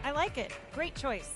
I like it. Great choice.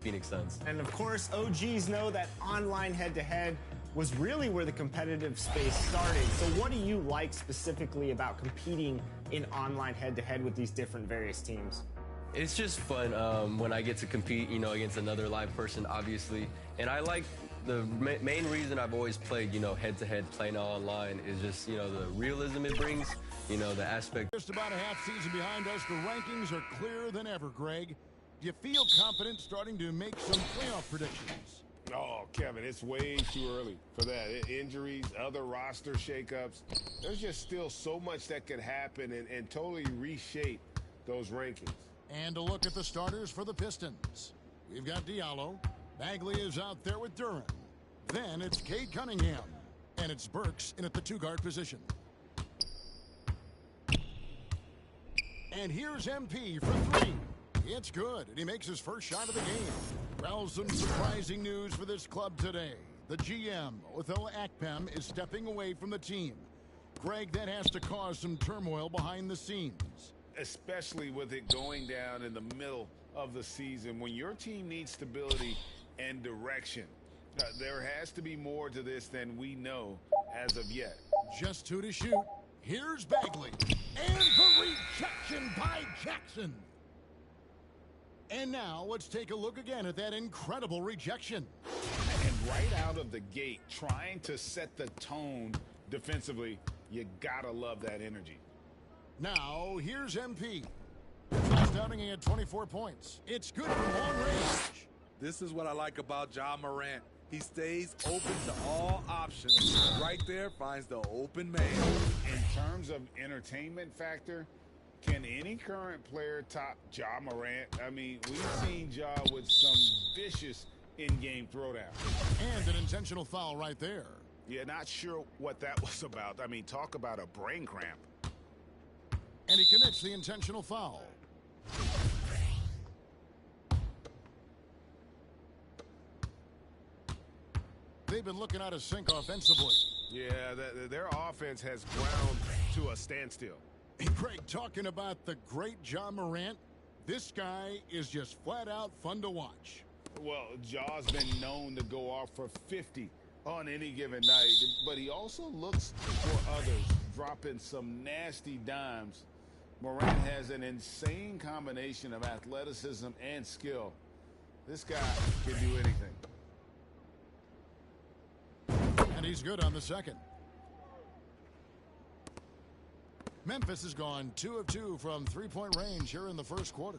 Phoenix Suns. And of course, OGs know that online head-to-head was really where the competitive space started. So what do you like specifically about competing in online head-to-head with these different various teams? It's just fun when I get to compete, you know, against another live person, obviously. And I like the main reason I've always played, you know, head-to-head, playing online is just, you know, the realism it brings, you know, the aspect. Just about a half season behind us, the rankings are clearer than ever, Greg. Do you feel confident starting to make some playoff predictions? Oh, Kevin, it's way too early for that. Injuries, other roster shakeups. There's just still so much that could happen and totally reshape those rankings. And a look at the starters for the Pistons. We've got Diallo. Bagley is out there with Duran. Then it's Cade Cunningham. And it's Burks in at the two-guard position. And here's MP for three. It's good, and he makes his first shot of the game. Well, some surprising news for this club today. The GM, Othel Akpem, is stepping away from the team. Greg, that has to cause some turmoil behind the scenes. Especially with it going down in the middle of the season when your team needs stability and direction. There has to be more to this than we know as of yet. Just two to shoot. Here's Bagley. And the rejection by Jackson. And now let's take a look again at that incredible rejection. And right out of the gate, trying to set the tone defensively, you gotta love that energy. Now, here's MP. Last outing, he had 24 points. It's good from long range. This is what I like about Ja Morant. He stays open to all options. Right there finds the open man. In terms of entertainment factor, can any current player top Ja Morant? I mean, we've seen Ja with some vicious in-game throwdown. And an intentional foul right there. Yeah, not sure what that was about. I mean, talk about a brain cramp. And he commits the intentional foul. They've been looking out of sync offensively. Yeah, their offense has ground to a standstill. Hey, Greg, talking about the great Ja Morant, this guy is just flat out fun to watch. Well, Ja's been known to go off for 50 on any given night, but he also looks for others, dropping some nasty dimes. Morant has an insane combination of athleticism and skill. This guy can do anything. And he's good on the second. Memphis has gone 2 of 2 from three-point range here in the first quarter.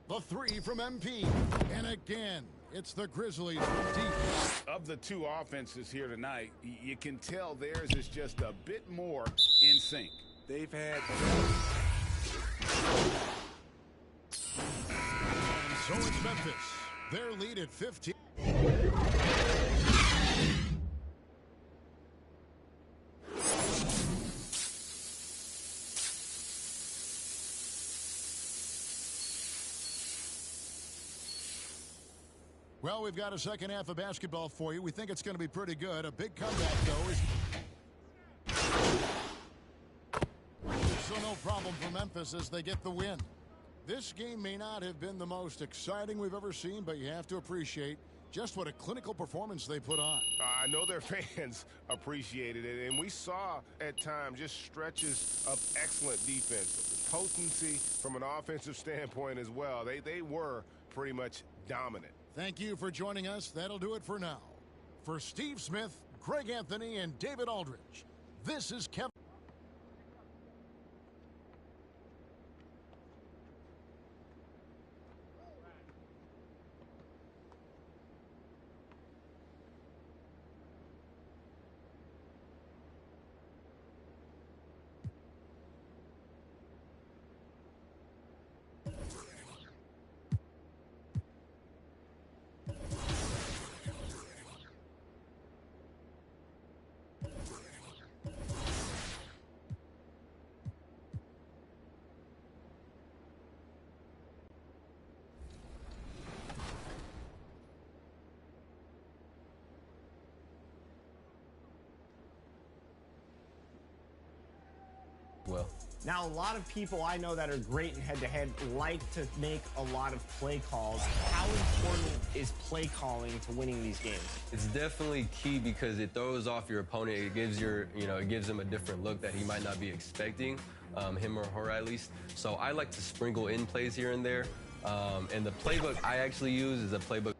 The three from MP. And again, it's the Grizzlies from deep. Of the two offenses here tonight, you can tell theirs is just a bit more in sync. They've had... And so it's Memphis. Their lead at 15. Well, we've got a second half of basketball for you. We think it's going to be pretty good. A big comeback, though, is... So no problem for Memphis as they get the win. This game may not have been the most exciting we've ever seen, but you have to appreciate just what a clinical performance they put on. I know their fans appreciated it, and we saw at times just stretches of excellent defense. Potency from an offensive standpoint as well. They were pretty much dominant. Thank you for joining us. That'll do it for now. For Steve Smith, Greg Anthony, and David Aldridge, this is Kevin. Well. Now, a lot of people I know that are great in head-to-head like to make a lot of play calls. How important is play calling to winning these games? It's definitely key because it throws off your opponent. It gives it gives him a different look that he might not be expecting, him or her at least. So I like to sprinkle in plays here and there. And the playbook I actually use is a playbook.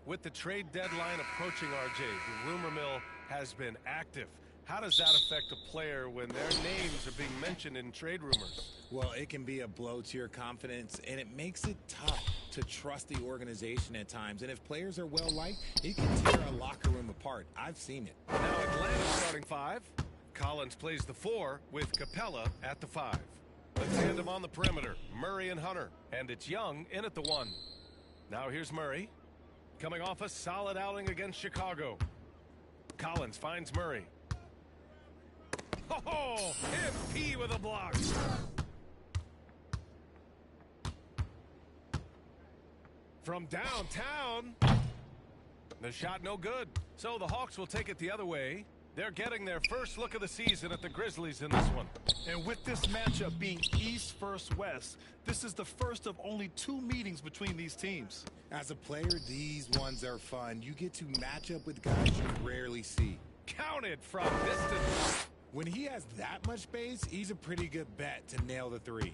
With the trade deadline approaching, RJ, the rumor mill has been active. How does that affect a player when their names are being mentioned in trade rumors? Well, it can be a blow to your confidence, and it makes it tough to trust the organization at times. And if players are well-liked, it can tear a locker room apart. I've seen it. Now Atlanta starting 5. Collins plays the 4 with Capella at the 5. The tandem on the perimeter, Murray and Hunter. And it's Young in at the 1. Now here's Murray. Coming off a solid outing against Chicago. Collins finds Murray. Oh, MP with a block. From downtown. The shot no good. So the Hawks will take it the other way. They're getting their first look of the season at the Grizzlies in this one. And with this matchup being East versus West, this is the first of only 2 meetings between these teams. As a player, these ones are fun. You get to match up with guys you rarely see. Counted from distance. When he has that much space, he's a pretty good bet to nail the 3.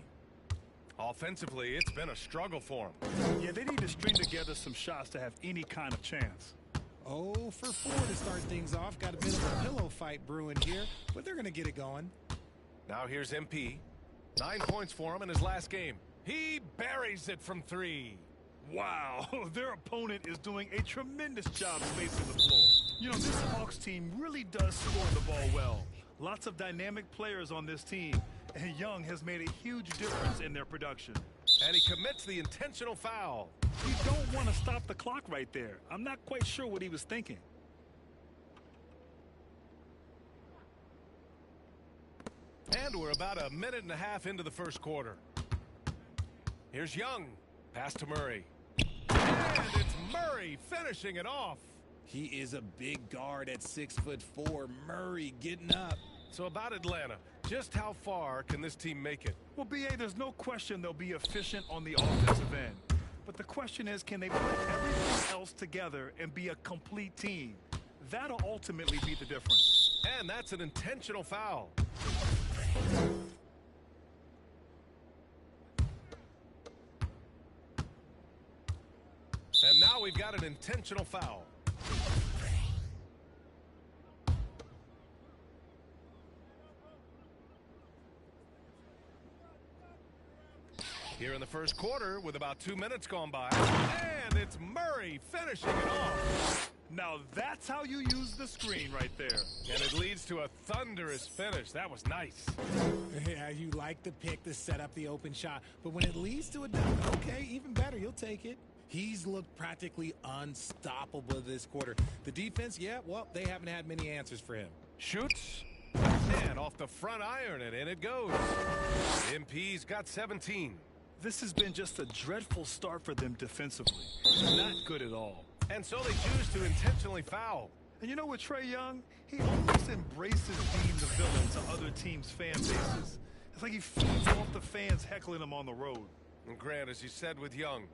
Offensively, it's been a struggle for him. Yeah, they need to string together some shots to have any kind of chance. 0 for 4 to start things off. Got a bit of a pillow fight brewing here, but they're going to get it going. Now here's MP. 9 points for him in his last game. He buries it from 3. Wow, their opponent is doing a tremendous job spacing the floor. You know, this Hawks team really does score the ball well. Lots of dynamic players on this team, and Young has made a huge difference in their production. And he commits the intentional foul. You don't want to stop the clock right there. I'm not quite sure what he was thinking. And we're about a minute and a half into the first quarter. Here's Young. Pass to Murray. And it's Murray finishing it off. He is a big guard at 6'4". Murray getting up. So about Atlanta, just how far can this team make it? Well, B.A., there's no question they'll be efficient on the offensive end. But the question is, can they put everything else together and be a complete team? That'll ultimately be the difference. And that's an intentional foul. And now we've got an intentional foul. Here in the first quarter with about 2 minutes gone by. And it's Murray finishing it off. Now that's how you use the screen right there. And it leads to a thunderous finish. That was nice. Yeah, you like the pick to set up the open shot. But when it leads to a dunk, okay, even better, you'll take it. He's looked practically unstoppable this quarter. The defense, yeah, well, they haven't had many answers for him. Shoots. And off the front iron, and in it goes. MP's got 17. This has been just a dreadful start for them defensively. Not good at all. And so they choose to intentionally foul. And you know what, Trae Young? He almost embraces being the villain to other teams' fan bases. It's like he feeds off the fans heckling him on the road. And Grant, as you said with Young,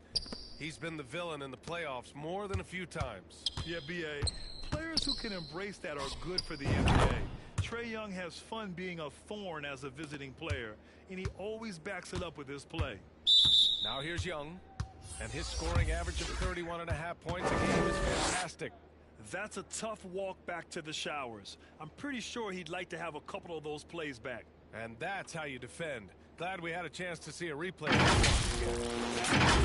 he's been the villain in the playoffs more than a few times. Yeah, B.A., players who can embrace that are good for the NBA. Trae Young has fun being a thorn as a visiting player, and he always backs it up with his play. Now here's Young, and his scoring average of 31.5 points a game is fantastic. That's a tough walk back to the showers. I'm pretty sure he'd like to have a couple of those plays back. And that's how you defend. Glad we had a chance to see a replay.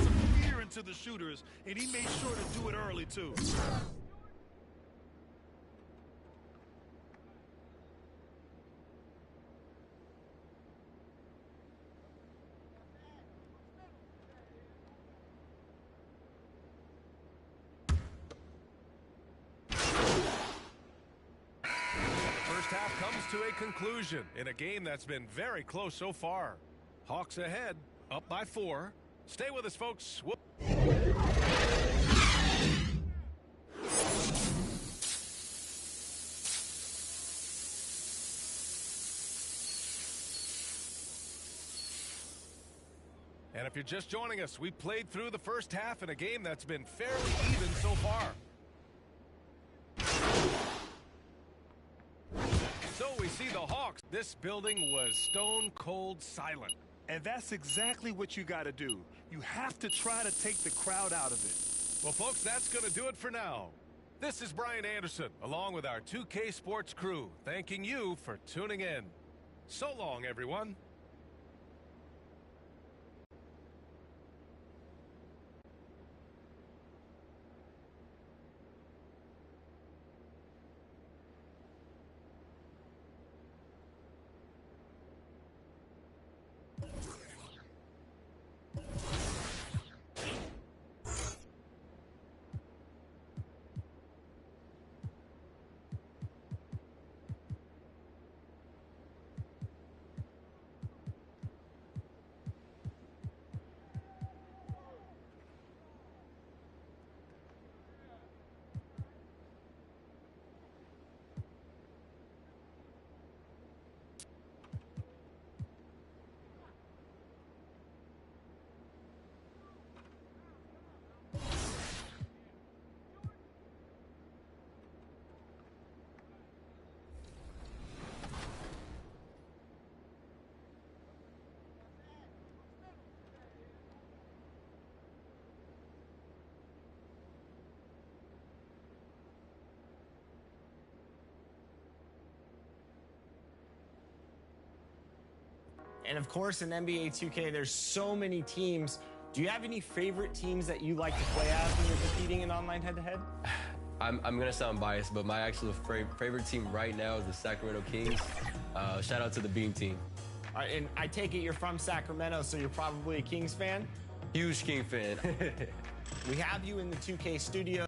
Some fear into the shooters, and he made sure to do it early, too. To a conclusion in a game that's been very close so far. Hawks ahead, up by 4. Stay with us, folks. if you're just joining us, we played through the first half in a game that's been fairly even so far. So we see the Hawks. This building was stone cold silent. And that's exactly what you got to do. You have to try to take the crowd out of it. Well, folks, that's going to do it for now. This is Brian Anderson, along with our 2K Sports crew, thanking you for tuning in. So long, everyone. And of course, in NBA 2K, there's so many teams. Do you have any favorite teams that you like to play as when you're competing in online head-to-head? I'm going to sound biased, but my actual favorite team right now is the Sacramento Kings. Shout out to the Beam team. All right, and I take it you're from Sacramento, so you're probably a Kings fan? Huge King fan. We have you in the 2K studio.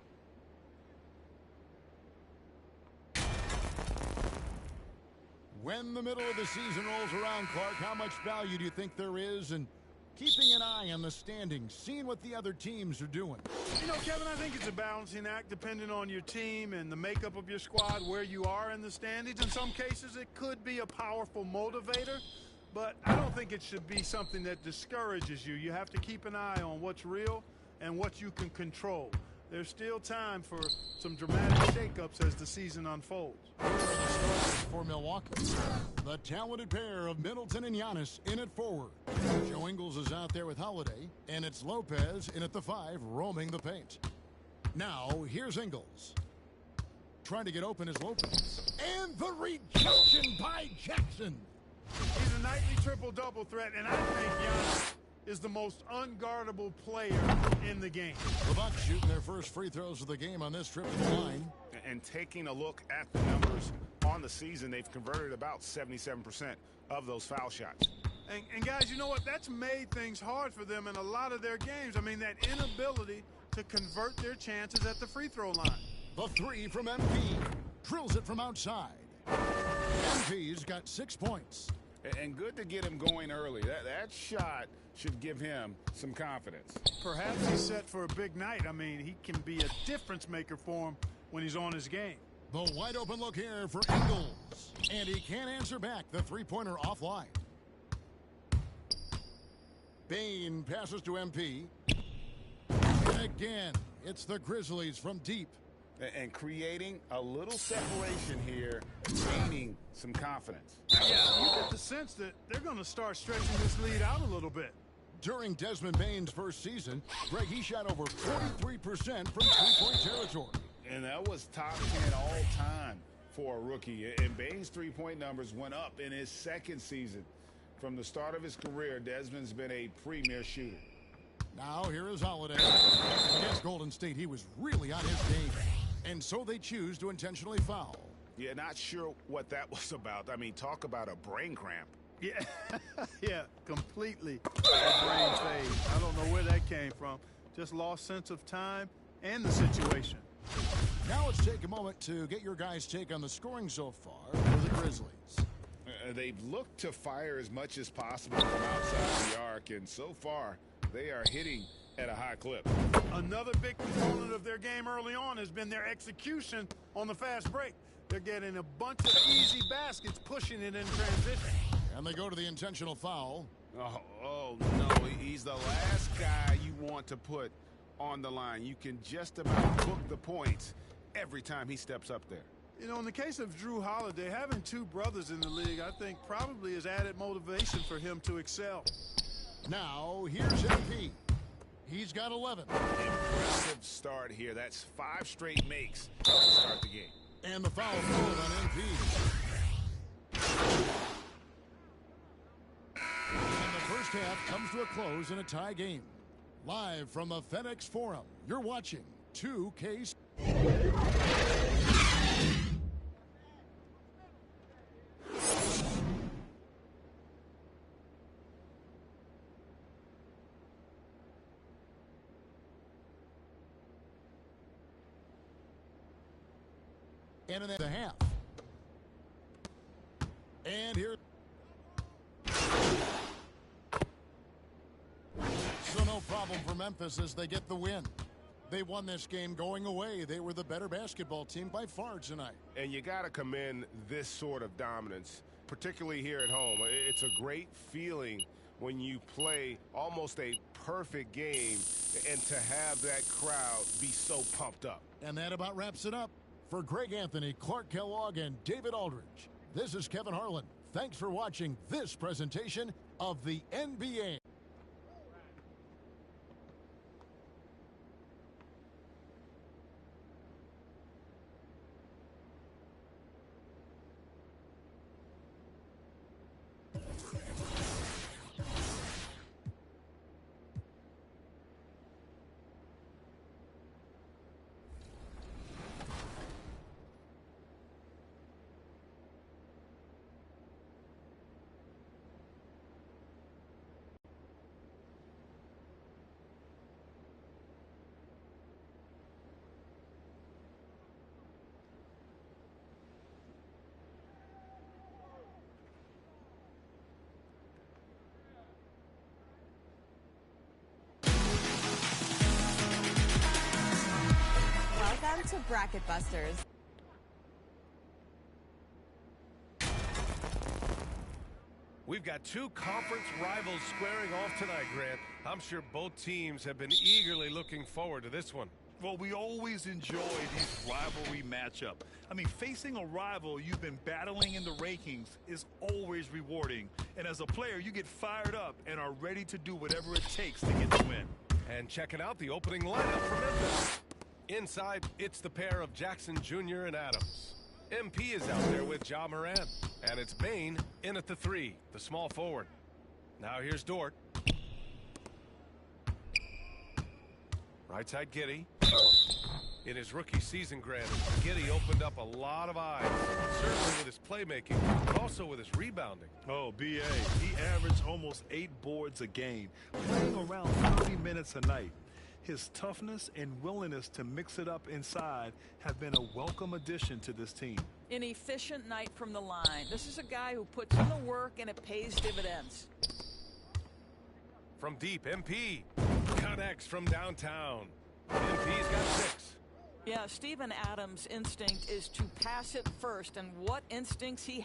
When the middle of the season rolls around, Clark, how much value do you think there is in keeping an eye on the standings, seeing what the other teams are doing? You know, Kevin, I think it's a balancing act depending on your team and the makeup of your squad, where you are in the standings. In some cases, it could be a powerful motivator, but I don't think it should be something that discourages you. You have to keep an eye on what's real and what you can control. There's still time for some dramatic shakeups as the season unfolds. For Milwaukee, the talented pair of Middleton and Giannis in at forward. Joe Ingles is out there with Holiday, and it's Lopez in at the 5, roaming the paint. Now, here's Ingles. Trying to get open is Lopez. And the rejection by Jackson. He's a nightly triple-double threat, and I think Giannis is the most unguardable player in the game. The Bucks shooting their first free throws of the game on this trip to the line. And taking a look at the numbers on the season, they've converted about 77% of those foul shots. And guys, you know what? That's made things hard for them in a lot of their games. I mean, that inability to convert their chances at the free throw line. The 3 from MP. Drills it from outside. MP's got 6 points. And good to get him going early. That shot should give him some confidence. Perhaps he's set for a big night. I mean, he can be a difference maker for him when he's on his game. The wide open look here for Ingles. And he can't answer back. The three-pointer offline. Bain passes to MP. And again, it's the Grizzlies from deep. And creating a little separation here, gaining some confidence. Yeah, you get the sense that they're going to start stretching this lead out a little bit. During Desmond Bain's first season, Greg, he shot over 43% from three-point territory. And that was top 10 all time for a rookie. And Bain's three-point numbers went up in his second season. From the start of his career, Desmond's been a premier shooter. Now here is Holiday. Against Golden State, he was really on his game. And so they choose to intentionally foul. Yeah, not sure what that was about. I mean, talk about a brain cramp. Yeah, yeah, completely a brain phase. I don't know where that came from. Just lost sense of time and the situation. Now let's take a moment to get your guys' take on the scoring so far for the Grizzlies. They've looked to fire as much as possible from outside the arc, and so far they are hitting at a high clip. Another big component of their game early on has been their execution on the fast break. They're getting a bunch of easy baskets, pushing it in transition. And they go to the intentional foul. Oh, no, he's the last guy you want to put on the line. You can just about book the points every time he steps up there. You know, in the case of Drew Holiday, having two brothers in the league, I think probably is added motivation for him to excel. Now, here's MP. He's got 11. Impressive start here. That's 5 straight makes to start the game. And the foul called on MP. And the first half comes to a close in a tie game. Live from the FedEx Forum, you're watching 2K. And in the half. And here. So no problem for Memphis as they get the win. They won this game going away. They were the better basketball team by far tonight. And you got to commend this sort of dominance, particularly here at home. It's a great feeling when you play almost a perfect game and to have that crowd be so pumped up. And that about wraps it up. For Greg Anthony, Clark Kellogg, and David Aldridge, this is Kevin Harlan. Thanks for watching this presentation of the NBA. Welcome to Bracket Busters. We've got two conference rivals squaring off tonight, Grant. I'm sure both teams have been eagerly looking forward to this one. Well, we always enjoy these rivalry matchup. I mean, facing a rival you've been battling in the rankings is always rewarding. And as a player, you get fired up and are ready to do whatever it takes to get the win. And checking out the opening lineup for Memphis. Inside, it's the pair of Jackson Jr. and Adams. MP is out there with Ja Morant. And it's Bane in at the 3, the small forward. Now here's Dort. Right side, Giddey. In his rookie season, Grant, Giddey opened up a lot of eyes, certainly with his playmaking, but also with his rebounding. Oh, B.A., he averaged almost 8 boards a game, playing around 30 minutes a night. His toughness and willingness to mix it up inside have been a welcome addition to this team. An efficient night from the line. This is a guy who puts in the work and it pays dividends. From deep, MP connects from downtown. MP's got 6. Yeah, Steven Adams' instinct is to pass it first, and what instincts he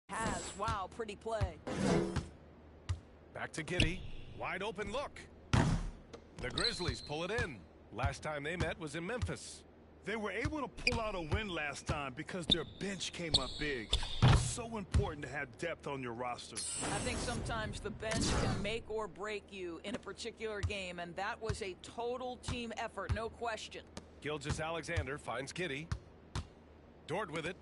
has. Wow, pretty play. Back to Giddey. Wide open look. The Grizzlies pull it in. Last time they met was in Memphis. They were able to pull out a win last time because their bench came up big. It's so important to have depth on your roster. I think sometimes the bench can make or break you in a particular game, and that was a total team effort, no question. Gilgeous-Alexander finds Giddey. Dort with it.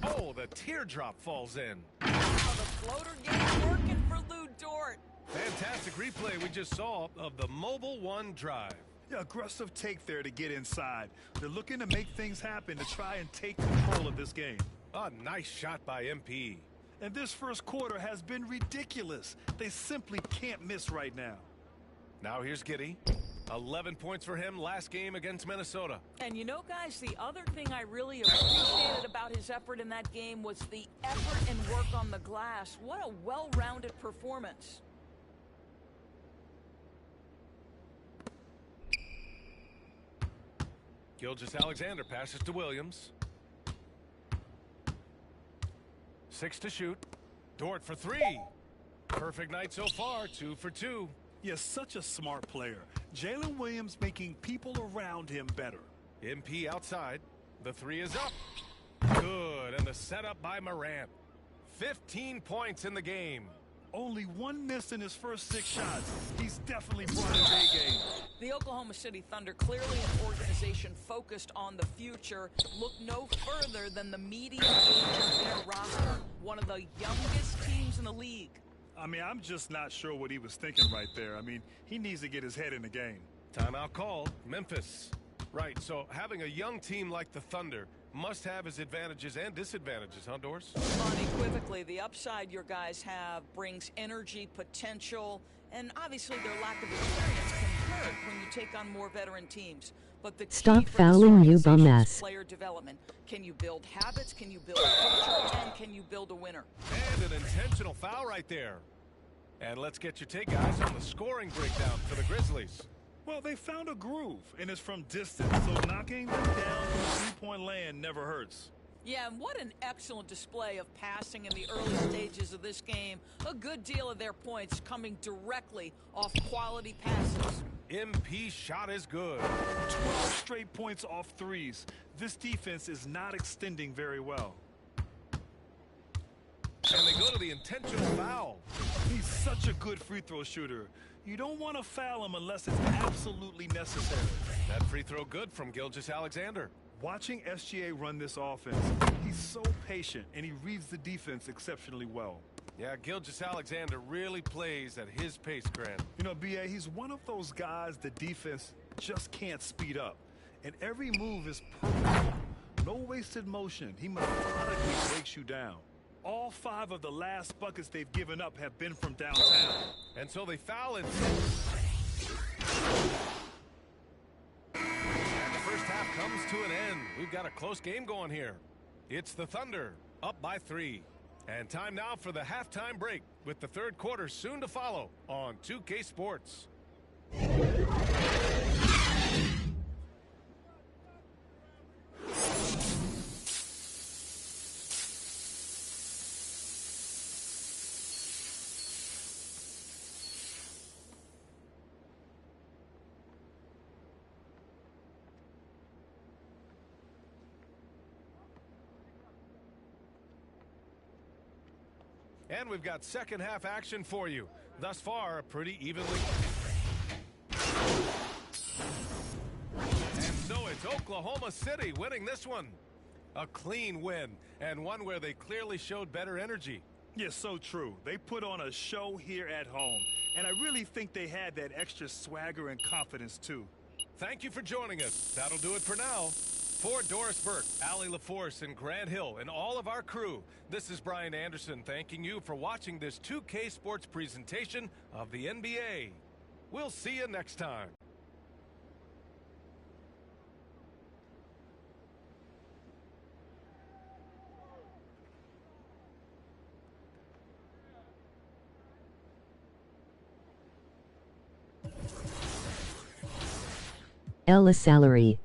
Oh, the teardrop falls in. Oh, the floater game working for Lou Dort. Fantastic replay we just saw of the Mobile One drive. Yeah, aggressive take there to get inside. They're looking to make things happen to try and take control of this game. A nice shot by MP. And this first quarter has been ridiculous. They simply can't miss right now. Now here's Giddey. 11 points for him last game against Minnesota. And you know, guys, the other thing I really appreciated about his effort in that game was the effort and work on the glass. What a well-rounded performance. Gilgeous-Alexander passes to Williams. 6 to shoot. Dort for 3. Perfect night so far, 2 for 2. Yes, such a smart player. Jalen Williams making people around him better. MP outside. The 3 is up. Good, and the setup by Morant. 15 points in the game. Only 1 miss in his first 6 shots. He's definitely brought his A game. The Oklahoma City Thunder, clearly an organization focused on the future, look no further than the median age of their roster. One of the youngest teams in the league. I mean, I'm just not sure what he was thinking right there. I mean, he needs to get his head in the game. Timeout called. Memphis. Right, so having a young team like the Thunder must have its advantages and disadvantages, huh, Doris? Unequivocally, the upside your guys have brings energy, potential, and obviously their lack of experience can hurt when you take on more veteran teams. But the key Stop for fouling, this you bum organization is ass. player development. Can you build habits? Can you build culture? And can you build a winner? And an intentional foul right there. And let's get your take, guys, on the scoring breakdown for the Grizzlies. Well, they found a groove, and it's from distance, so knocking them down from three-point land never hurts. Yeah, and what an excellent display of passing in the early stages of this game. A good deal of their points coming directly off quality passes. MP shot is good. 12 straight points off threes. This defense is not extending very well. And they go to the intentional foul. He's such a good free throw shooter. You don't want to foul him unless it's absolutely necessary. That free throw good from Gilgeous-Alexander. Watching SGA run this offense, he's so patient and he reads the defense exceptionally well. Yeah, Gilgeous-Alexander really plays at his pace, Grant. You know, B.A., he's one of those guys the defense just can't speed up. And every move is purposeful. No wasted motion. He methodically breaks you down. All 5 of the last buckets they've given up have been from downtown. And so they foul it. And the first half comes to an end. We've got a close game going here. It's the Thunder up by 3. And time now for the halftime break with the third quarter soon to follow on 2K Sports. And we've got second half action for you. Thus far, pretty evenly. And so it's Oklahoma City winning this one. A clean win, and one where they clearly showed better energy. Yes, so true. They put on a show here at home, and I really think they had that extra swagger and confidence, too. Thank you for joining us. That'll do it for now. For Doris Burke, Allie LaForce, and Grant Hill, and all of our crew, this is Brian Anderson thanking you for watching this 2K Sports presentation of the NBA. We'll see you next time. Ella salary.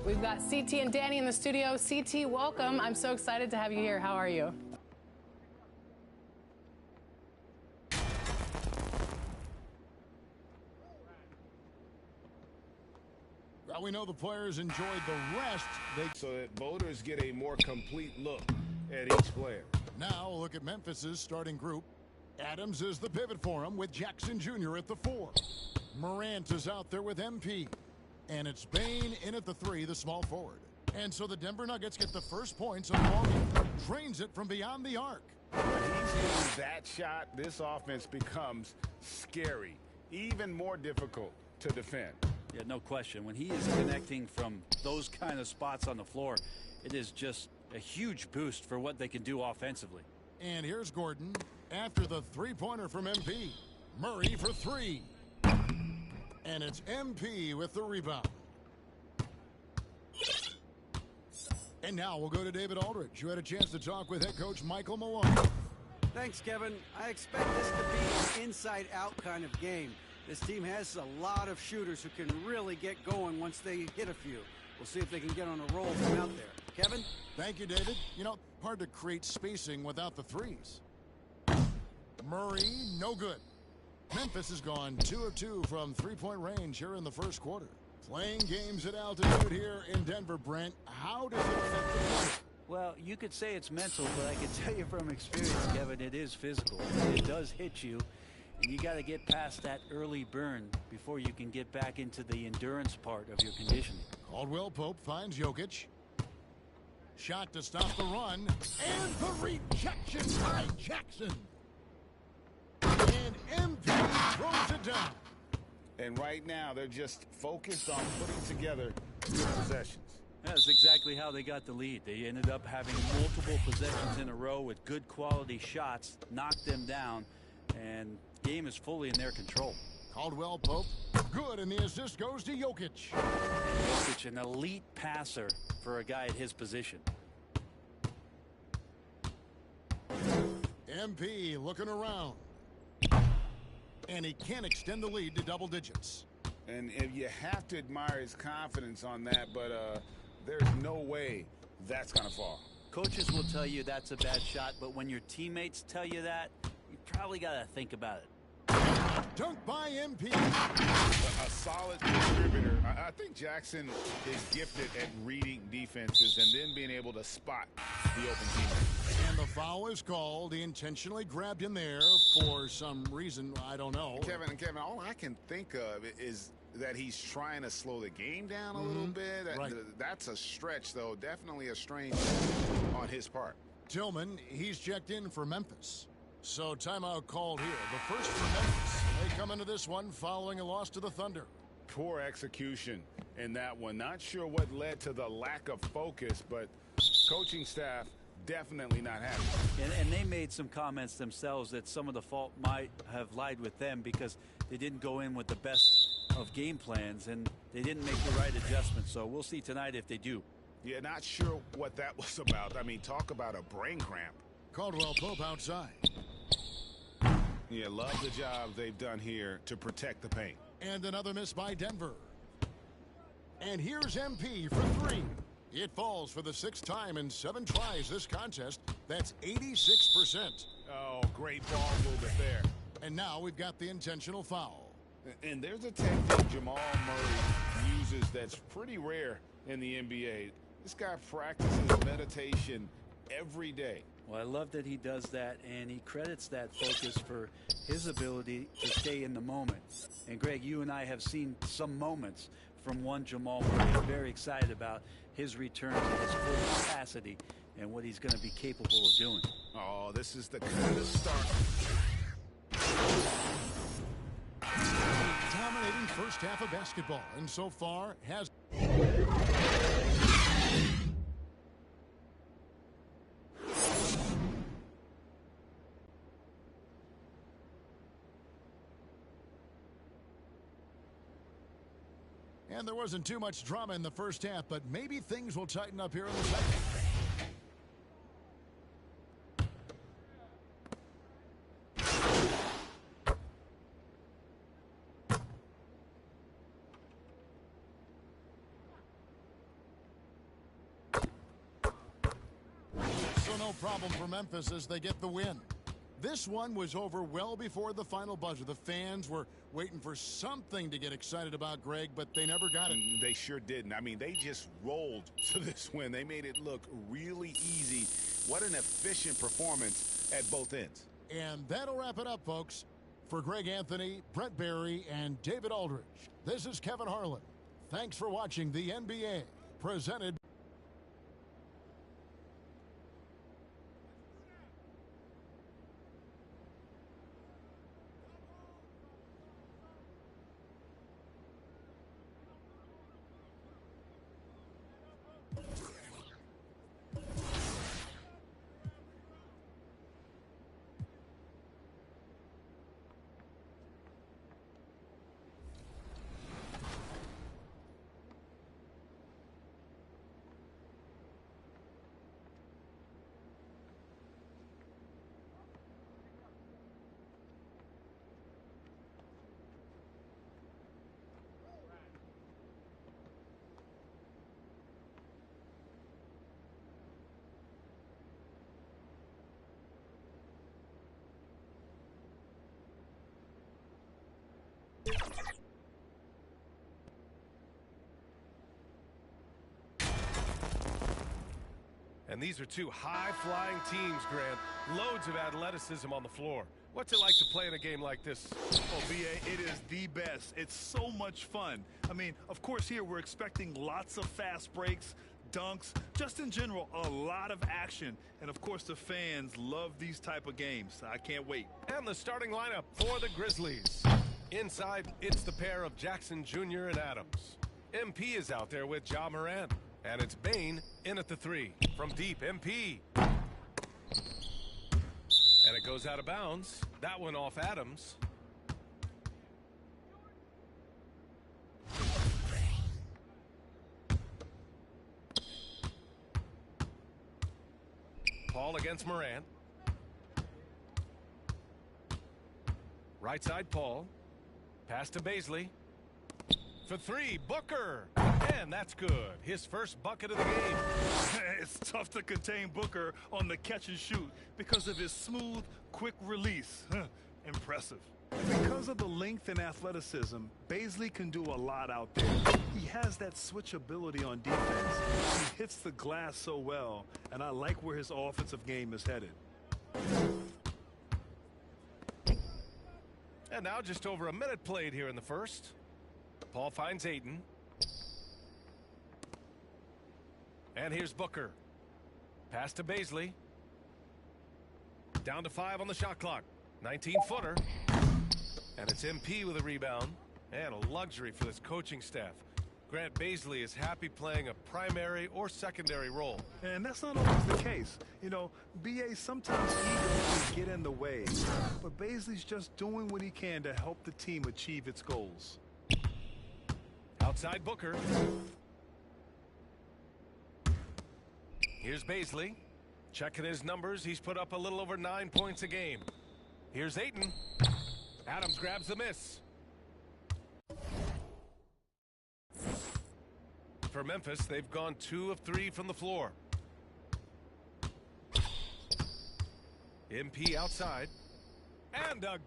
We've got CT and Danny in the studio. CT, welcome. I'm so excited to have you here. How are you? Well, we know the players enjoyed the rest. So that voters get a more complete look at each player. Now look at Memphis's starting group. Adams is the pivot for him with Jackson Jr. at the 4. Morant is out there with MP. And it's Bane in at the 3, the small forward. And so the Denver Nuggets get the first points of the ballgame. Drains it from beyond the arc. When he's hitting that shot, this offense becomes scary, even more difficult to defend. Yeah, no question. When he is connecting from those kind of spots on the floor, it is just a huge boost for what they can do offensively. And here's Gordon after the three-pointer from MP. Murray for three. And it's MP with the rebound. And now we'll go to David Aldridge, who had a chance to talk with head coach Michael Malone. Thanks, Kevin. I expect this to be an inside-out kind of game. This team has a lot of shooters who can really get going once they hit a few. We'll see if they can get on a roll from out there. Kevin? Thank you, David. You know, hard to create spacing without the threes. Murray, no good. Memphis has gone 2 of 2 from three-point range here in the first quarter. Playing games at altitude here in Denver, Brent. How does it affect the player? Well, you could say it's mental, but I can tell you from experience, Kevin, it is physical. It does hit you, and you got to get past that early burn before you can get back into the endurance part of your conditioning. Caldwell Pope finds Jokic. Shot to stop the run, and the rejection by Jackson. And MP throws it down. And right now, they're just focused on putting together good possessions. That's exactly how they got the lead. They ended up having multiple possessions in a row with good quality shots, knocked them down, and game is fully in their control. Caldwell Pope, good, and the assist goes to Jokic. Jokic, an elite passer for a guy at his position. MP looking around. And he can't extend the lead to double digits. And if you have to admire his confidence on that, but there's no way that's going to fall. Coaches will tell you that's a bad shot, but when your teammates tell you that, you probably got to think about it. Dunk by MP. A solid distributor. I think Jackson is gifted at reading defenses and then being able to spot the open teammate. And the foul is called. He intentionally grabbed him there for some reason. I don't know. Kevin, all I can think of is that he's trying to slow the game down a little bit. Right. That's a stretch, though. Definitely a strain on his part. Tillman, he's checked in for Memphis. So timeout called here. The first for Memphis. They come into this one following a loss to the Thunder. Poor execution in that one. Not sure what led to the lack of focus, but coaching staff definitely not happy. And they made some comments themselves that some of the fault might have lied with them because they didn't go in with the best of game plans and they didn't make the right adjustments. So we'll see tonight if they do. Yeah, not sure what that was about. I mean, talk about a brain cramp. Caldwell Pope outside. Yeah, love the job they've done here to protect the paint. And another miss by Denver. And here's MP for three. It falls for the sixth time in 7 tries this contest. That's 86%. Oh, great ball movement there. And now we've got the intentional foul. And there's a technique Jamal Murray uses that's pretty rare in the NBA. This guy practices meditation every day. Well, I love that he does that, and he credits that focus for his ability to stay in the moment. And, Greg, you and I have seen some moments from one Jamal Murray. I'm very excited about his return to his full capacity and what he's going to be capable of doing. Oh, this is the kind of start. Dominating first half of basketball, and so far has... And there wasn't too much drama in the first half, but maybe things will tighten up here in the second. So no problem for Memphis as they get the win. This one was over well before the final buzzer. The fans were waiting for something to get excited about, Greg, but they never got it. They sure didn't. I mean, they just rolled to this win. They made it look really easy. What an efficient performance at both ends. And that'll wrap it up, folks. For Greg Anthony, Brett Barry, and David Aldridge, this is Kevin Harlan. Thanks for watching the NBA, presented And these are two high-flying teams, Grant. Loads of athleticism on the floor. What's it like to play in a game like this? Oh, B.A., it is the best. It's so much fun. I mean, of course, here we're expecting lots of fast breaks, dunks, just in general, a lot of action. And, of course, the fans love these type of games. I can't wait. And the starting lineup for the Grizzlies. Inside, it's the pair of Jackson Jr. and Adams. MP is out there with Ja Morant. And it's Bane in at the 3. From deep, MP. And it goes out of bounds. That one off Adams. Paul against Morant. Right side, Paul. Pass to Baisley. For 3, Booker. And that's good. His first bucket of the game. It's tough to contain Booker on the catch and shoot because of his smooth, quick release. Impressive. And because of the length and athleticism, Baisley can do a lot out there. He has that switchability on defense. He hits the glass so well, and I like where his offensive game is headed. And now just over a minute played here in the first. Paul finds Ayton. And here's Booker. Pass to Baisley. Down to 5 on the shot clock. 19-footer. And it's MP with a rebound. And a luxury for this coaching staff. Grant, Baisley is happy playing a primary or secondary role. And that's not always the case. You know, B.A. sometimes ego can get in the way. But Baisley's just doing what he can to help the team achieve its goals. Outside Booker. Here's Baisley. Checking his numbers. He's put up a little over 9 points a game. Here's Ayton. Adams grabs the miss. For Memphis, they've gone 2 of 3 from the floor. MP outside. And a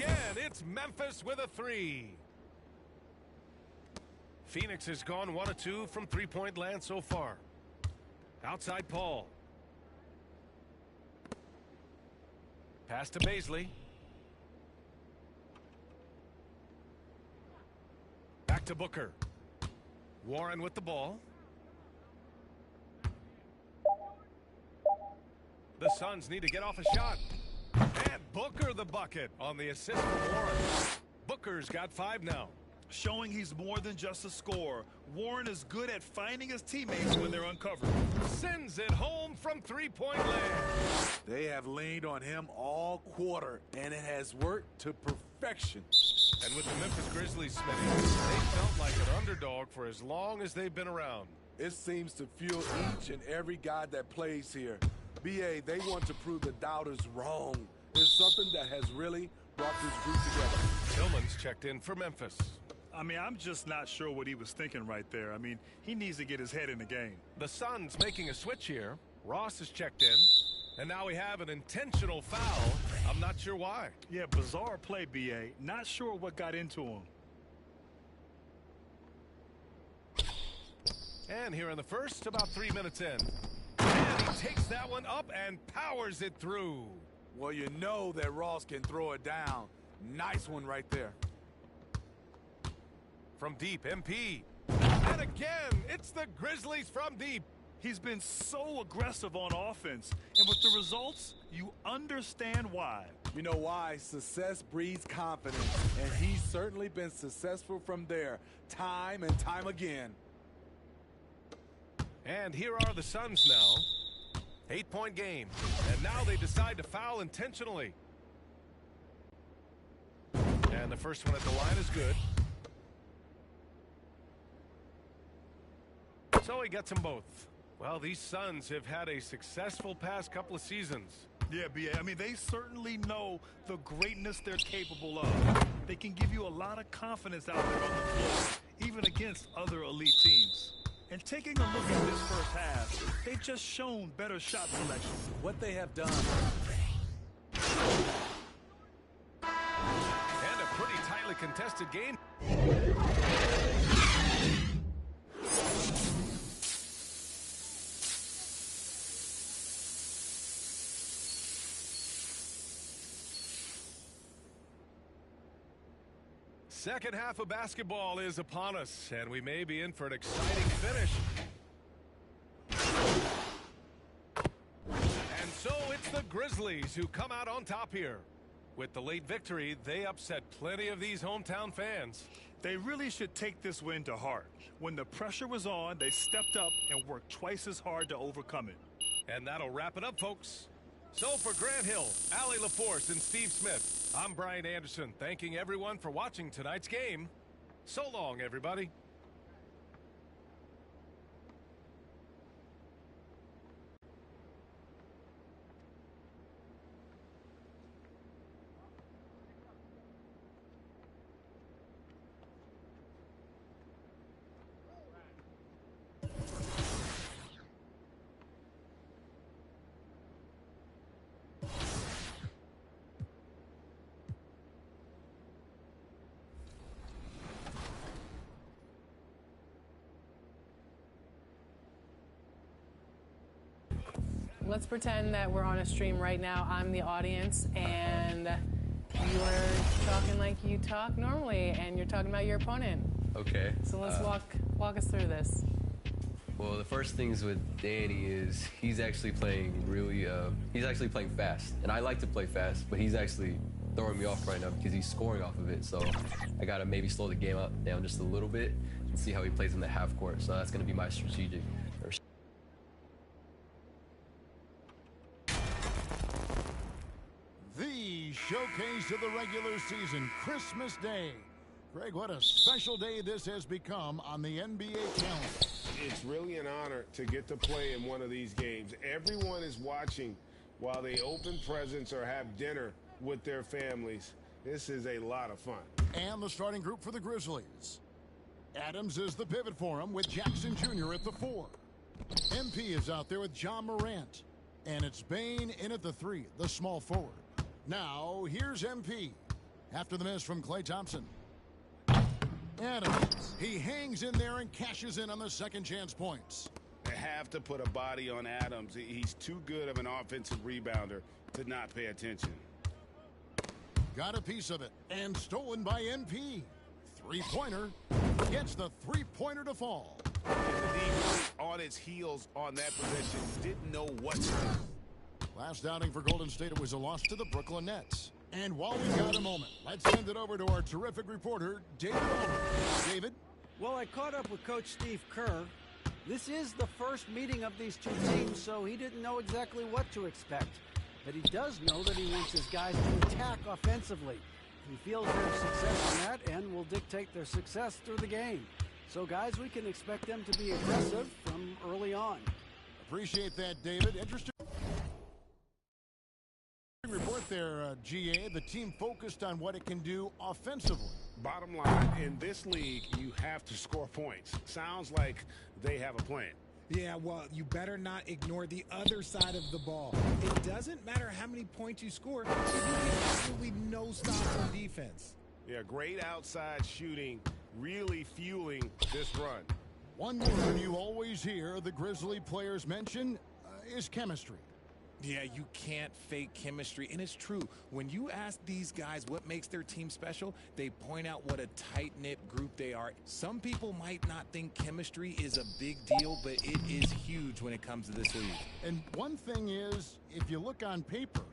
again, it's Memphis with a three. Phoenix has gone 1 of 2 from three-point land so far. Outside Paul. Pass to Baisley. Back to Booker. Warren with the ball. The Suns need to get off a shot. And Booker the bucket on the assist from Warren. Booker's got 5 now. Showing he's more than just a scorer. Warren is good at finding his teammates when they're uncovered. Sends it home from three-point land. They have leaned on him all quarter, and it has worked to perfection. And with the Memphis Grizzlies, Smitty, they felt like an underdog for as long as they've been around. It seems to fuel each and every guy that plays here. BA, they want to prove the doubters wrong. It's something that has really brought this group together. Tillman's checked in for Memphis. I mean, I'm just not sure what he was thinking right there. I mean, he needs to get his head in the game. The Suns making a switch here. Ross is checked in. And now we have an intentional foul. I'm not sure why. Yeah, bizarre play, BA. Not sure what got into him. And here in the first, about 3 minutes in. And he takes that one up and powers it through. Well, you know that Ross can throw it down. Nice one right there. From deep, MP. And again, it's the Grizzlies from deep. He's been so aggressive on offense. And with the results, you understand why. You know why? Success breeds confidence. And he's certainly been successful from there, time and time again. And here are the Suns now. 8-point game. And now they decide to foul intentionally. And the first one at the line is good. So he gets them both. Well, these Suns have had a successful past couple of seasons. Yeah, BA. I mean, they certainly know the greatness they're capable of. They can give you a lot of confidence out there on the floor, even against other elite teams. And taking a look at this first half, they've just shown better shot selection. What they have done. And a pretty tightly contested game. Second half of basketball is upon us, and we may be in for an exciting finish. And so it's the Grizzlies who come out on top here. With the late victory, they upset plenty of these hometown fans. They really should take this win to heart. When the pressure was on, they stepped up and worked twice as hard to overcome it. And that'll wrap it up, folks. So for Grant Hill, Allie LaForce, and Steve Smith, I'm Brian Anderson, thanking everyone for watching tonight's game. So long, everybody. Let's pretend that we're on a stream right now. I'm the audience, and you are talking like you talk normally, and you're talking about your opponent. Okay. So let's walk us through this. Well, the first things with Danny is he's actually playing really, he's actually playing fast. And I like to play fast, but he's actually throwing me off right now because he's scoring off of it. So I got to maybe slow the game down just a little bit and see how he plays in the half court. So that's going to be my strategic. The showcase of the regular season, Christmas Day. Greg, what a special day this has become on the NBA calendar. It's really an honor to get to play in one of these games. Everyone is watching while they open presents or have dinner with their families. This is a lot of fun. And the starting group for the Grizzlies. Adams is the pivot for him with Jackson Jr. at the 4. MP is out there with John Morant. And it's Bane in at the 3, the small forward. Now, here's MP. after the miss from Klay Thompson. Adams, he hangs in there and cashes in on the second chance points. They have to put a body on Adams. He's too good of an offensive rebounder to not pay attention. Got a piece of it and stolen by NP. Three-pointer gets the three-pointer to fall. And the D really on its heels on that possession. Didn't know what to do. Last outing for Golden State, it was a loss to the Brooklyn Nets. And while we got a moment, let's send it over to our terrific reporter, David Ulmer. David? Well, I caught up with Coach Steve Kerr. This is the first meeting of these two teams, so he didn't know exactly what to expect. But he does know that he wants his guys to attack offensively. He feels their success on that end will dictate their success through the game. So, guys, we can expect them to be aggressive from early on. Appreciate that, David. Interesting report there, GA. The team focused on what it can do offensively. Bottom line, in this league, you have to score points. Sounds like they have a plan. Yeah, well, you better not ignore the other side of the ball. It doesn't matter how many points you score if you get absolutely no stops on defense. Yeah, great outside shooting, really fueling this run. One word you always hear the Grizzly players mention is chemistry. Yeah, you can't fake chemistry, and it's true. When you ask these guys what makes their team special, they point out what a tight-knit group they are. Some people might not think chemistry is a big deal, but it is huge when it comes to this league. And one thing is, if you look on paper,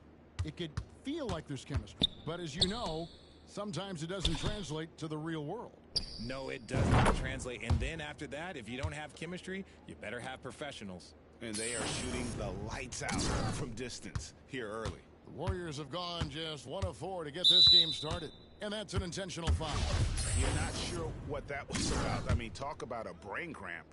it could feel like there's chemistry. But as you know, sometimes it doesn't translate to the real world. No, it does not translate. And then after that, if you don't have chemistry, you better have professionals. And they are shooting the lights out from distance here early. The Warriors have gone just 1 of 4 to get this game started. And that's an intentional foul. You're not sure what that was about. I mean, talk about a brain cramp.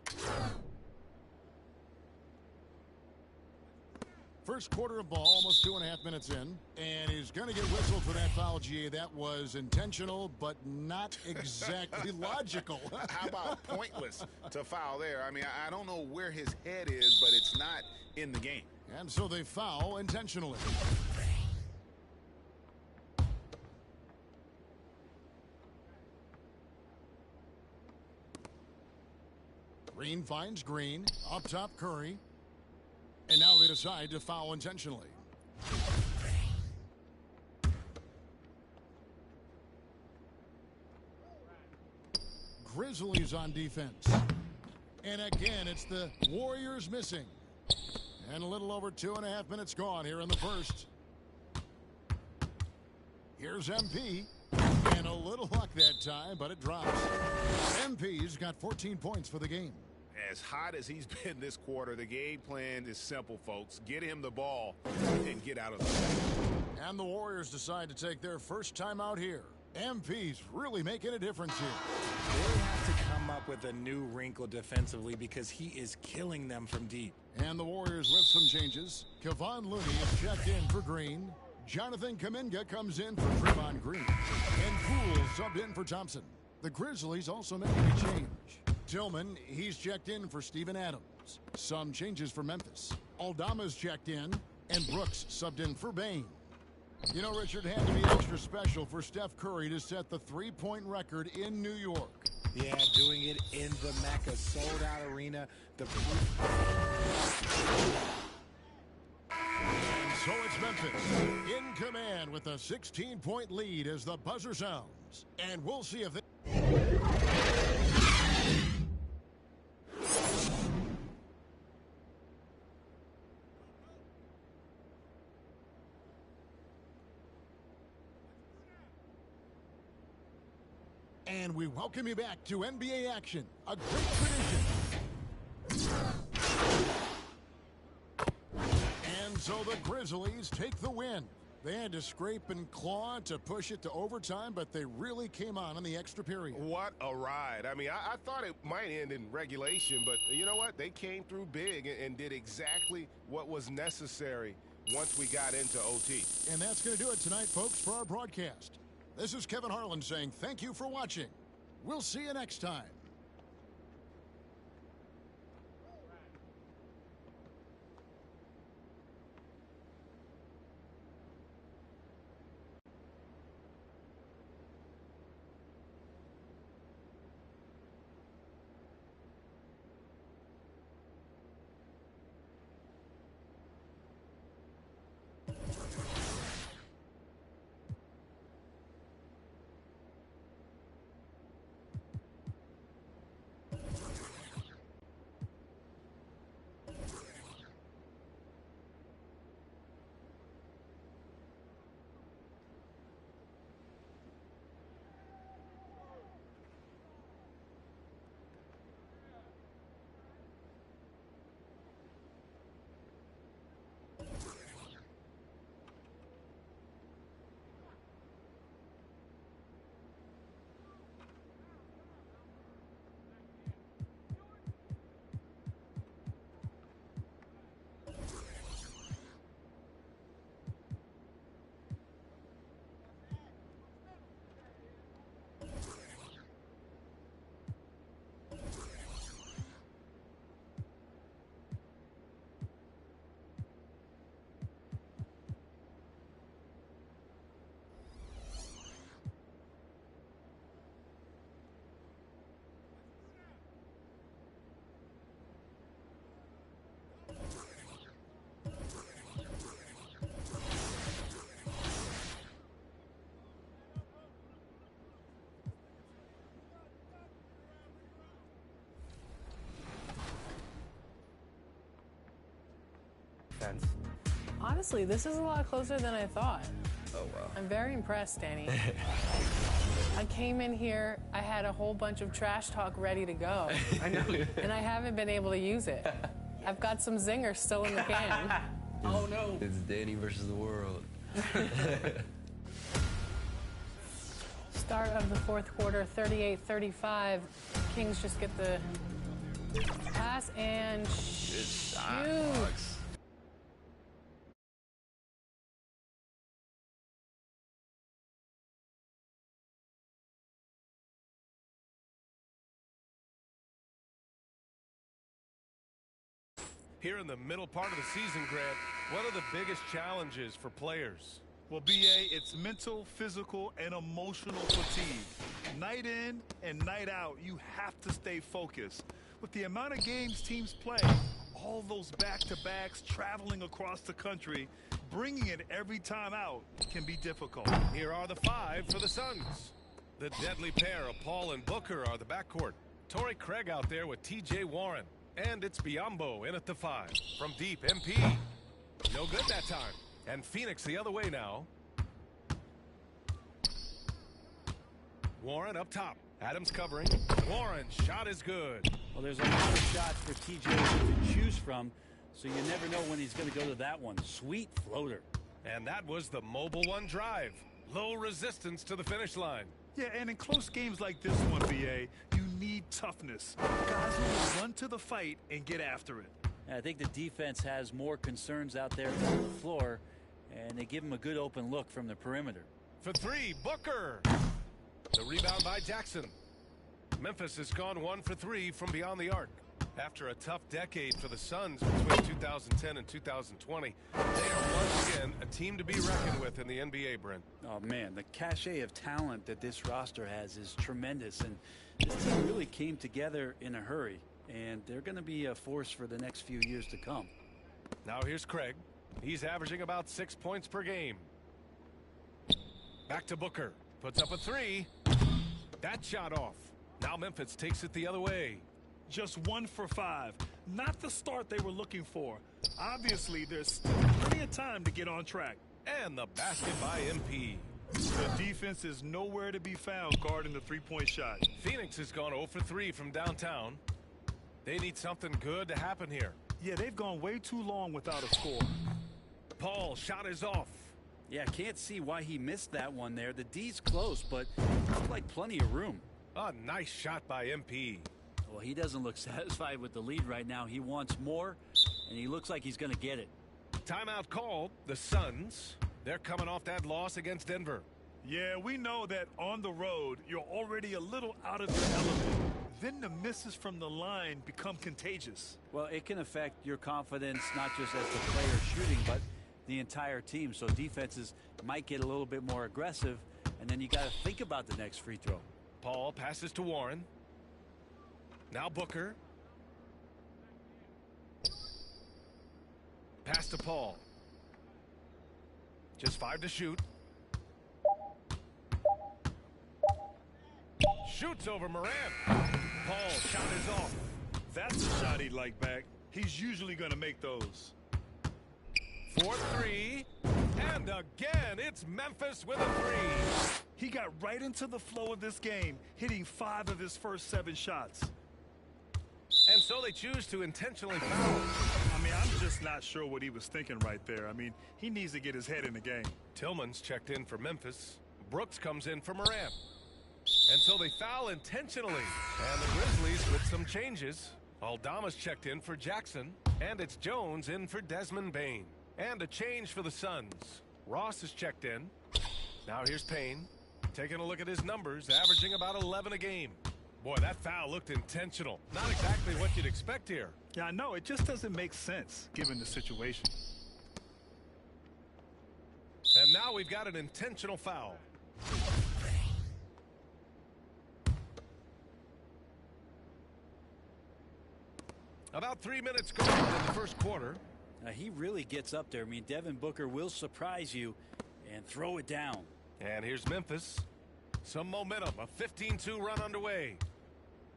First quarter of ball, almost 2.5 minutes in. And he's going to get whistled for that foul, GA. That was intentional, but not exactly logical. How about pointless to foul there? I mean, I don't know where his head is, but it's not in the game. And so they foul intentionally. Green finds Green. Up top, Curry. And now they decide to foul intentionally. Grizzlies on defense. And again, it's the Warriors missing. And a little over 2.5 minutes gone here in the first. Here's MP. And a little luck that time, but it drops. MP's got 14 points for the game. As hot as he's been this quarter, the game plan is simple, folks. Get him the ball and get out of the way. And the Warriors decide to take their first time out here. MP's really making a difference here. They have to come up with a new wrinkle defensively because he is killing them from deep. And the Warriors with some changes. Kevon Looney is checked in for Green. Jonathan Kuminga comes in for Draymond Green. And Poole subbed in for Thompson. The Grizzlies also making a change. Tillman, he's checked in for Steven Adams. Some changes for Memphis. Aldama's checked in, and Brooks subbed in for Bane. You know, Richard, had to be extra special for Steph Curry to set the three-point record in New York. Yeah, doing it in the Mecca sold-out arena. And so it's Memphis in command with a 16-point lead as the buzzer sounds. And we'll see if they... And we welcome you back to NBA action, a great tradition. And so the Grizzlies take the win. They had to scrape and claw to push it to overtime, but they really came on in the extra period. What a ride. I mean, I thought it might end in regulation, but you know what? They came through big and did exactly what was necessary once we got into OT. And that's going to do it tonight, folks, for our broadcast. This is Kevin Harlan saying thank you for watching. We'll see you next time. Honestly, this is a lot closer than I thought. Oh, wow. I'm very impressed, Danny. I came in here, I had a whole bunch of trash talk ready to go. I know. And I haven't been able to use it. I've got some zingers still in the can. Oh, no. It's Danny versus the world. Start of the fourth quarter, 38-35. Kings just get the pass and shoot. Here in the middle part of the season, Grant, what are the biggest challenges for players? Well, BA, it's mental, physical, and emotional fatigue. Night in and night out, you have to stay focused. With the amount of games teams play, all those back-to-backs, traveling across the country, bringing it every time out can be difficult. Here are the 5 for the Suns. The deadly pair of Paul and Booker are the backcourt. Torrey Craig out there with T.J. Warren. And it's Biyombo in at the 5. From deep, MP. No good that time. And Phoenix the other way now. Warren up top. Adams covering. Warren, shot is good. Well, there's a lot of shots for TJ to choose from, so you never know when he's going to go to that one. Sweet floater. And that was the mobile one drive. Low resistance to the finish line. Yeah, and in close games like this one, BA, you need toughness. Guys who will run to the fight and get after it. I think the defense has more concerns out there on the floor, and they give him a good open look from the perimeter. For 3, Booker. The rebound by Jackson. Memphis has gone 1 for 3 from beyond the arc. After a tough decade for the Suns between 2010 and 2020, they are once again a team to be reckoned with in the NBA, Brent. Oh, man, the cachet of talent that this roster has is tremendous, and this team really came together in a hurry, and they're going to be a force for the next few years to come. Now here's Craig. He's averaging about 6 points per game. Back to Booker. Puts up a 3. That shot off. Now Memphis takes it the other way. Just 1 for 5. Not the start they were looking for. Obviously, there's still plenty of time to get on track. And the basket by MP. The defense is nowhere to be found guarding the three-point shot. Phoenix has gone 0 for 3 from downtown. They need something good to happen here. Yeah, they've gone way too long without a score. Paul, shot is off. Yeah, can't see why he missed that one there. The D's close, but looked like plenty of room. A nice shot by MP. Well, he doesn't look satisfied with the lead right now. He wants more, and he looks like he's going to get it. Timeout called. The Suns, they're coming off that loss against Denver. Yeah, we know that on the road, you're already a little out of your element. Then the misses from the line become contagious. Well, it can affect your confidence, not just as the player shooting, but the entire team. So defenses might get a little bit more aggressive, and then you got to think about the next free throw. Paul passes to Warren. Now Booker. Pass to Paul. Just 5 to shoot. Shoots over Morant. Paul, shot is off. That's a shot he'd like back. He's usually going to make those. 4-3. And again, it's Memphis with a 3. He got right into the flow of this game, hitting 5 of his first 7 shots. And so they choose to intentionally foul. I mean, I'm just not sure what he was thinking right there. I mean, he needs to get his head in the game. Tillman's checked in for Memphis. Brooks comes in for Morant. And so they foul intentionally. And the Grizzlies with some changes. Aldama's checked in for Jackson. And it's Jones in for Desmond Bane. And a change for the Suns. Ross is checked in. Now here's Payne. Taking a look at his numbers, averaging about 11 a game. Boy, that foul looked intentional. Not exactly what you'd expect here. Yeah, I know. It just doesn't make sense, given the situation. And now we've got an intentional foul. About 3 minutes gone in the first quarter. Now, he really gets up there. I mean, Devin Booker will surprise you and throw it down. And here's Memphis. Some momentum. A 15-2 run underway.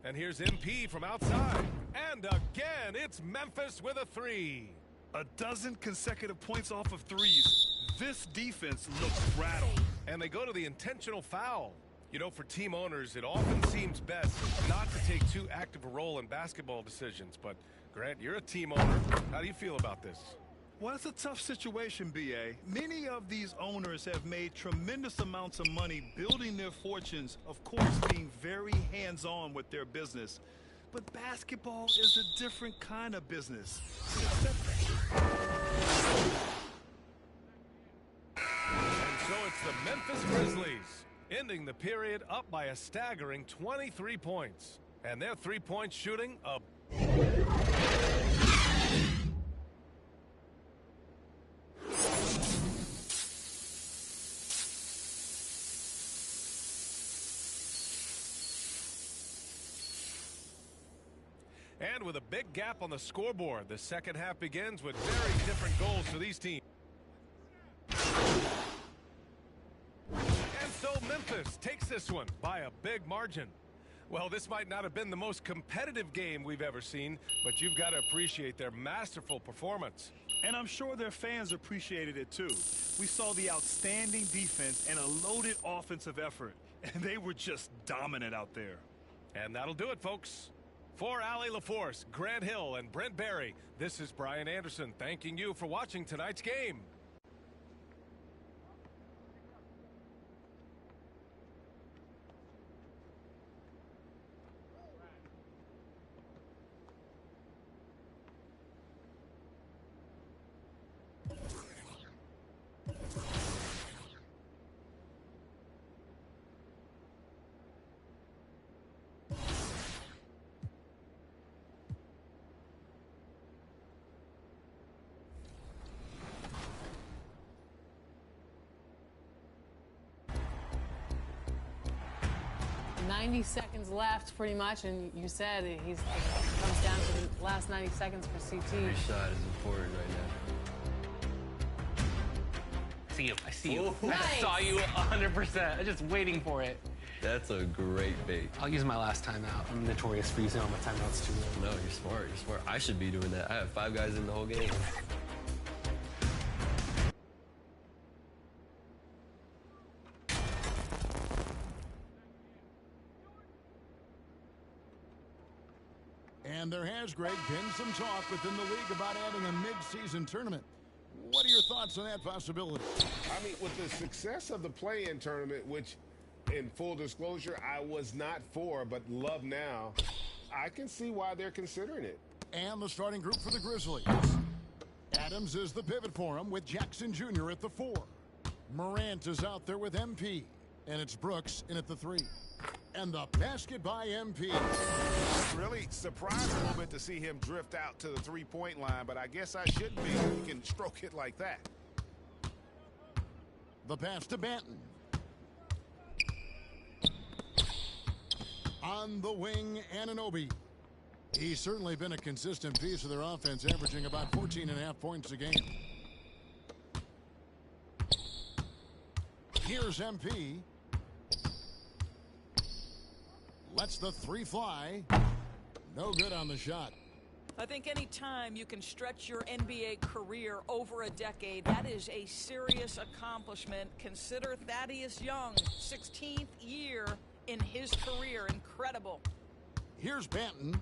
And here's MP from outside. And again, it's Memphis with a 3. A dozen consecutive points off of threes. This defense looks rattled. And they go to the intentional foul. You know, for team owners, it often seems best not to take too active a role in basketball decisions. But, Grant, you're a team owner. How do you feel about this? Well, it's a tough situation, B.A. Many of these owners have made tremendous amounts of money building their fortunes, of course, being very hands-on with their business. But basketball is a different kind of business. And so it's the Memphis Grizzlies, ending the period up by a staggering 23 points. And their three-point shooting up. And with a big gap on the scoreboard, the second half begins with very different goals for these teams. And so Memphis takes this one by a big margin. Well, this might not have been the most competitive game we've ever seen, but you've got to appreciate their masterful performance. And I'm sure their fans appreciated it too. We saw the outstanding defense and a loaded offensive effort, and they were just dominant out there. And that'll do it, folks. For Allie LaForce, Grant Hill, and Brent Barry, this is Brian Anderson thanking you for watching tonight's game. .90 seconds left, pretty much, and you said it comes down to the last 90 seconds for CT. Every shot is important right now. I see you. Nice. I saw you 100%. I'm just waiting for it. That's a great bait. I'll use my last timeout. I'm notorious for using all my timeouts too. No, you're smart. You're smart. I should be doing that. I have 5 guys in the whole game. And there has, Greg, been some talk within the league about adding a mid-season tournament. What are your thoughts on that possibility? I mean, with the success of the play-in tournament, which, in full disclosure, I was not for, but love now, I can see why they're considering it. And the starting group for the Grizzlies. Adams is the pivot for him with Jackson Jr. at the 4. Morant is out there with MP. And it's Brooks in at the 3. And the basket by MP. Really surprised a little bit to see him drift out to the three-point line, but I guess I shouldn't be. He can stroke it like that. The pass to Banton. On the wing, Anunoby. He's certainly been a consistent piece of their offense, averaging about 14.5 points a game. Here's MP. Lets the 3 fly. No good on the shot. I think any time you can stretch your NBA career over a decade, that is a serious accomplishment. Consider Thaddeus Young, 16th year in his career. Incredible. Here's Banton.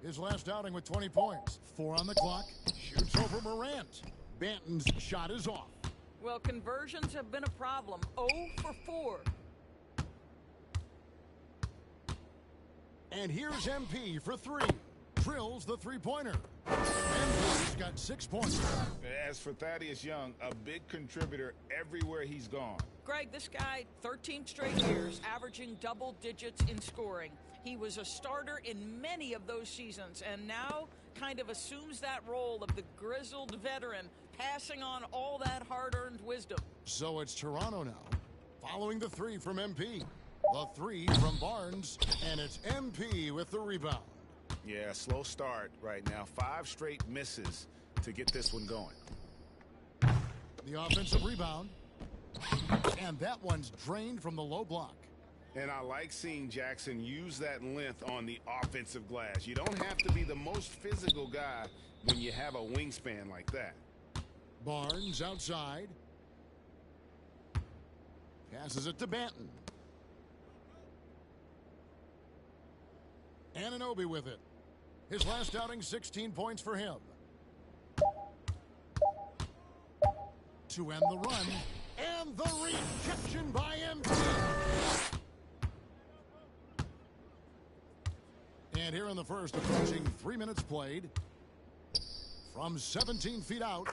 His last outing with 20 points. 4 on the clock. Shoots over Morant. Banton's shot is off. Well, conversions have been a problem. 0 for 4. And here's MP for 3. Drills the three-pointer. MP's got 6 points. As for Thaddeus Young, a big contributor everywhere he's gone. Greg, this guy, 13 straight years, averaging double digits in scoring. He was a starter in many of those seasons, and now kind of assumes that role of the grizzled veteran, passing on all that hard-earned wisdom. So it's Toronto now, following the 3 from MP. The 3 from Barnes, and it's MP with the rebound. Yeah, slow start right now. 5 straight misses to get this one going. The offensive rebound. And that one's drained from the low block. And I like seeing Jackson use that length on the offensive glass. You don't have to be the most physical guy when you have a wingspan like that. Barnes outside. Passes it to Banton. Anunoby with it. His last outing, 16 points for him. To end the run. And the rejection by MP. And here in the first, approaching 3 minutes played. From 17 feet out.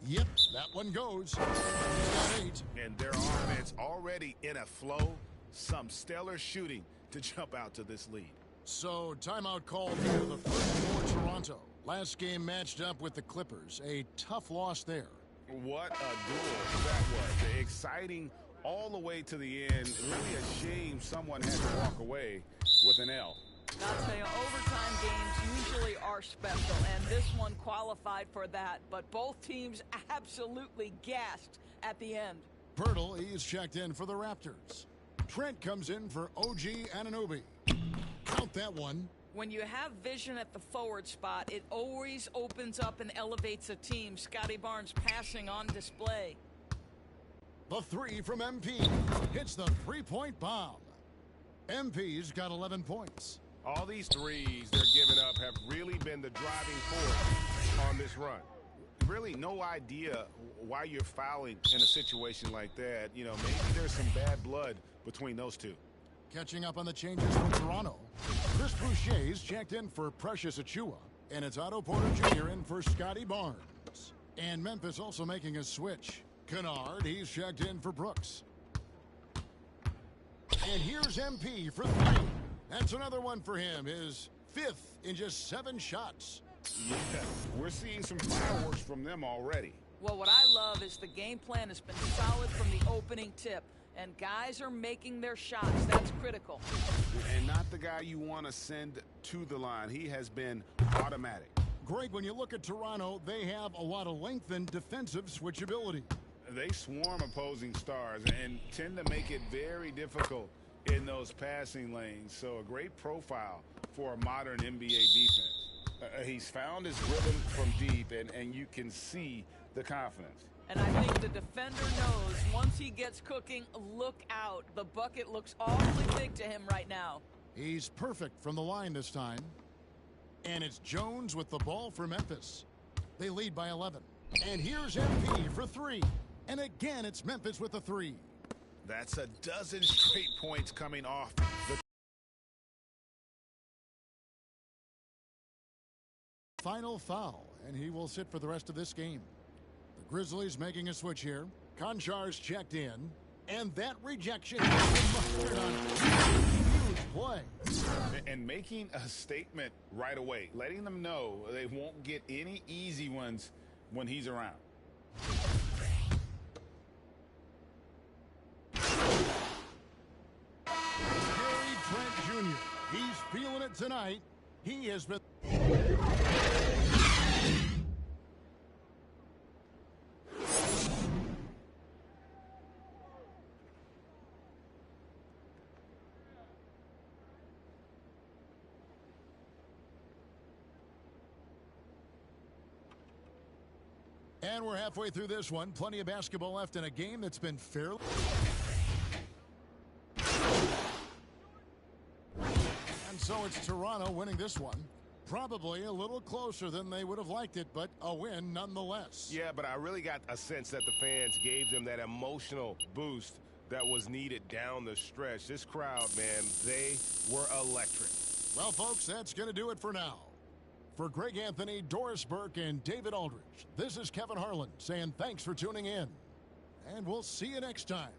Yep, that one goes. He's got 8. And their offense already in a flow. Some stellar shooting to jump out to this lead. So, timeout called here, the first for Toronto. Last game matched up with the Clippers. A tough loss there. What a duel that was. Exciting all the way to the end. Really a shame someone had to walk away with an L. I'll tell you, overtime games usually are special, and this one qualified for that. But both teams absolutely gassed at the end. Pirtle, he's checked in for the Raptors. Trent comes in for OG Anunoby. Count that one. When you have vision at the forward spot, it always opens up and elevates a team. Scotty Barnes passing on display. The 3 from MP hits the three-point bomb. MP's got 11 points. All these threes they're giving up have really been the driving force on this run. Really no idea why you're fouling in a situation like that. You know, maybe there's some bad blood between those two. Catching up on the changes for Toronto. Chris Boucher's checked in for Precious Achiuwa. And it's Otto Porter Jr. in for Scotty Barnes. And Memphis also making a switch. Kennard, he's checked in for Brooks. And here's MP for 3. That's another one for him. His 5th in just 7 shots. Yeah, we're seeing some fireworks from them already. Well, what I love is the game plan has been solid from the opening tip. And guys are making their shots. That's critical. And not the guy you want to send to the line. He has been automatic. Greg, when you look at Toronto, they have a lot of length and defensive switchability. They swarm opposing stars and tend to make it very difficult in those passing lanes. So a great profile for a modern NBA defense. He's found his rhythm from deep, and you can see the confidence. And I think the defender knows once he gets cooking, look out. The bucket looks awfully big to him right now. He's perfect from the line this time. And it's Jones with the ball for Memphis. They lead by 11. And here's MP for 3. And again, it's Memphis with the 3. That's a dozen straight points coming off the final foul, and he will sit for the rest of this game. The Grizzlies making a switch here. Konchar's checked in, and that rejection is on huge play. And making a statement right away, letting them know they won't get any easy ones when he's around. Gary Trent Jr. He's feeling it tonight. He has been... And we're halfway through this one. Plenty of basketball left in a game that's been fairly... And so it's Toronto winning this one. Probably a little closer than they would have liked it, but a win nonetheless. Yeah, but I really got a sense that the fans gave them that emotional boost that was needed down the stretch. This crowd, man, they were electric. Well, folks, that's going to do it for now. For Greg Anthony, Doris Burke, and David Aldridge, this is Kevin Harlan saying thanks for tuning in. And we'll see you next time.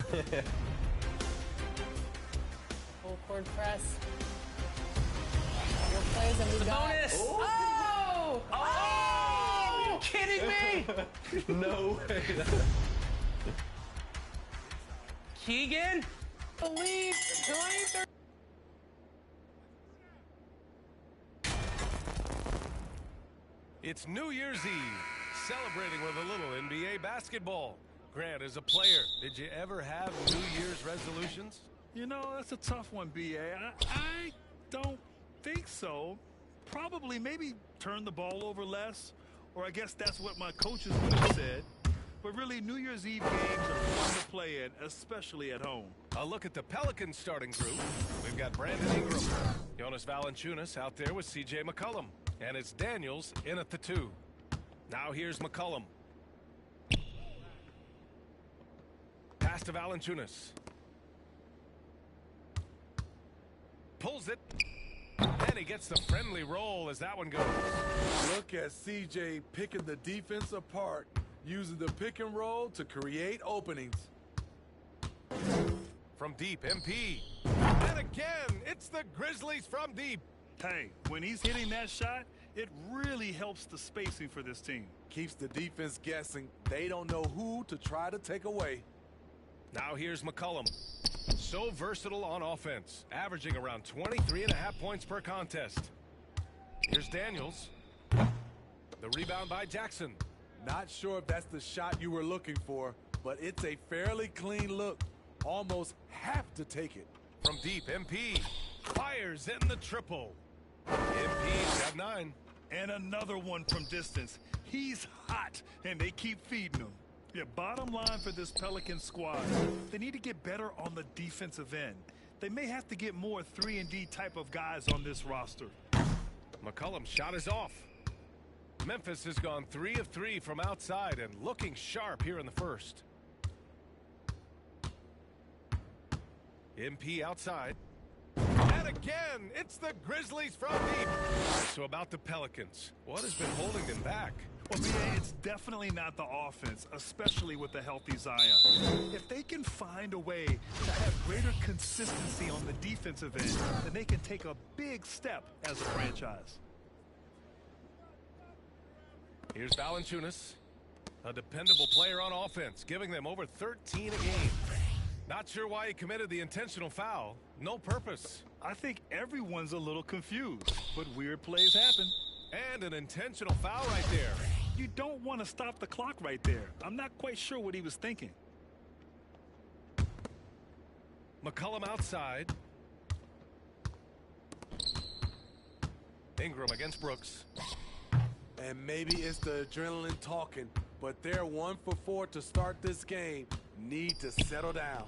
Full court press. More plays and we got bonus. Oh! Oh! Are you kidding me? No way. Keegan? Believe 23. It's New Year's Eve, celebrating with a little NBA basketball. Grant, as a player, did you ever have New Year's resolutions? You know, that's a tough one, B.A. I don't think so. Probably maybe turn the ball over less, or I guess that's what my coaches would have said. But really, New Year's Eve games are fun to play in, especially at home. A look at the Pelicans starting group. We've got Brandon Ingram, Jonas Valanciunas out there with C.J. McCollum, and it's Daniels in at the 2. Now here's McCollum. Pass to Valanciunas. Pulls it. And he gets the friendly roll as that one goes. Look at CJ picking the defense apart, using the pick and roll to create openings. From deep, MP. And again, it's the Grizzlies from deep. Hey, when he's hitting that shot, it really helps the spacing for this team. Keeps the defense guessing. They don't know who to try to take away. Now here's McCollum. So versatile on offense, averaging around 23.5 points per contest. Here's Daniels. The rebound by Jackson. Not sure if that's the shot you were looking for, but it's a fairly clean look. Almost have to take it. From deep, MP fires in the triple. MP's got 9. And another one from distance. He's hot, and they keep feeding him. Yeah, bottom line for this Pelican squad, they need to get better on the defensive end. They may have to get more 3-and-D type of guys on this roster. McCollum's shot is off. Memphis has gone 3 of 3 from outside and looking sharp here in the first. MP outside. And again, it's the Grizzlies from deep. So about the Pelicans, what has been holding them back? Well, BA, it's definitely not the offense, especially with the healthy Zion. If they can find a way to have greater consistency on the defensive end, then they can take a big step as a franchise. Here's Valanciunas, a dependable player on offense, giving them over 13 a game. Not sure why he committed the intentional foul. No purpose. I think everyone's a little confused, but weird plays happen. And an intentional foul right there. You don't want to stop the clock right there. I'm not quite sure what he was thinking. McCollum outside. Ingram against Brooks. And maybe it's the adrenaline talking, but they're 1 for 4 to start this game. Need to settle down.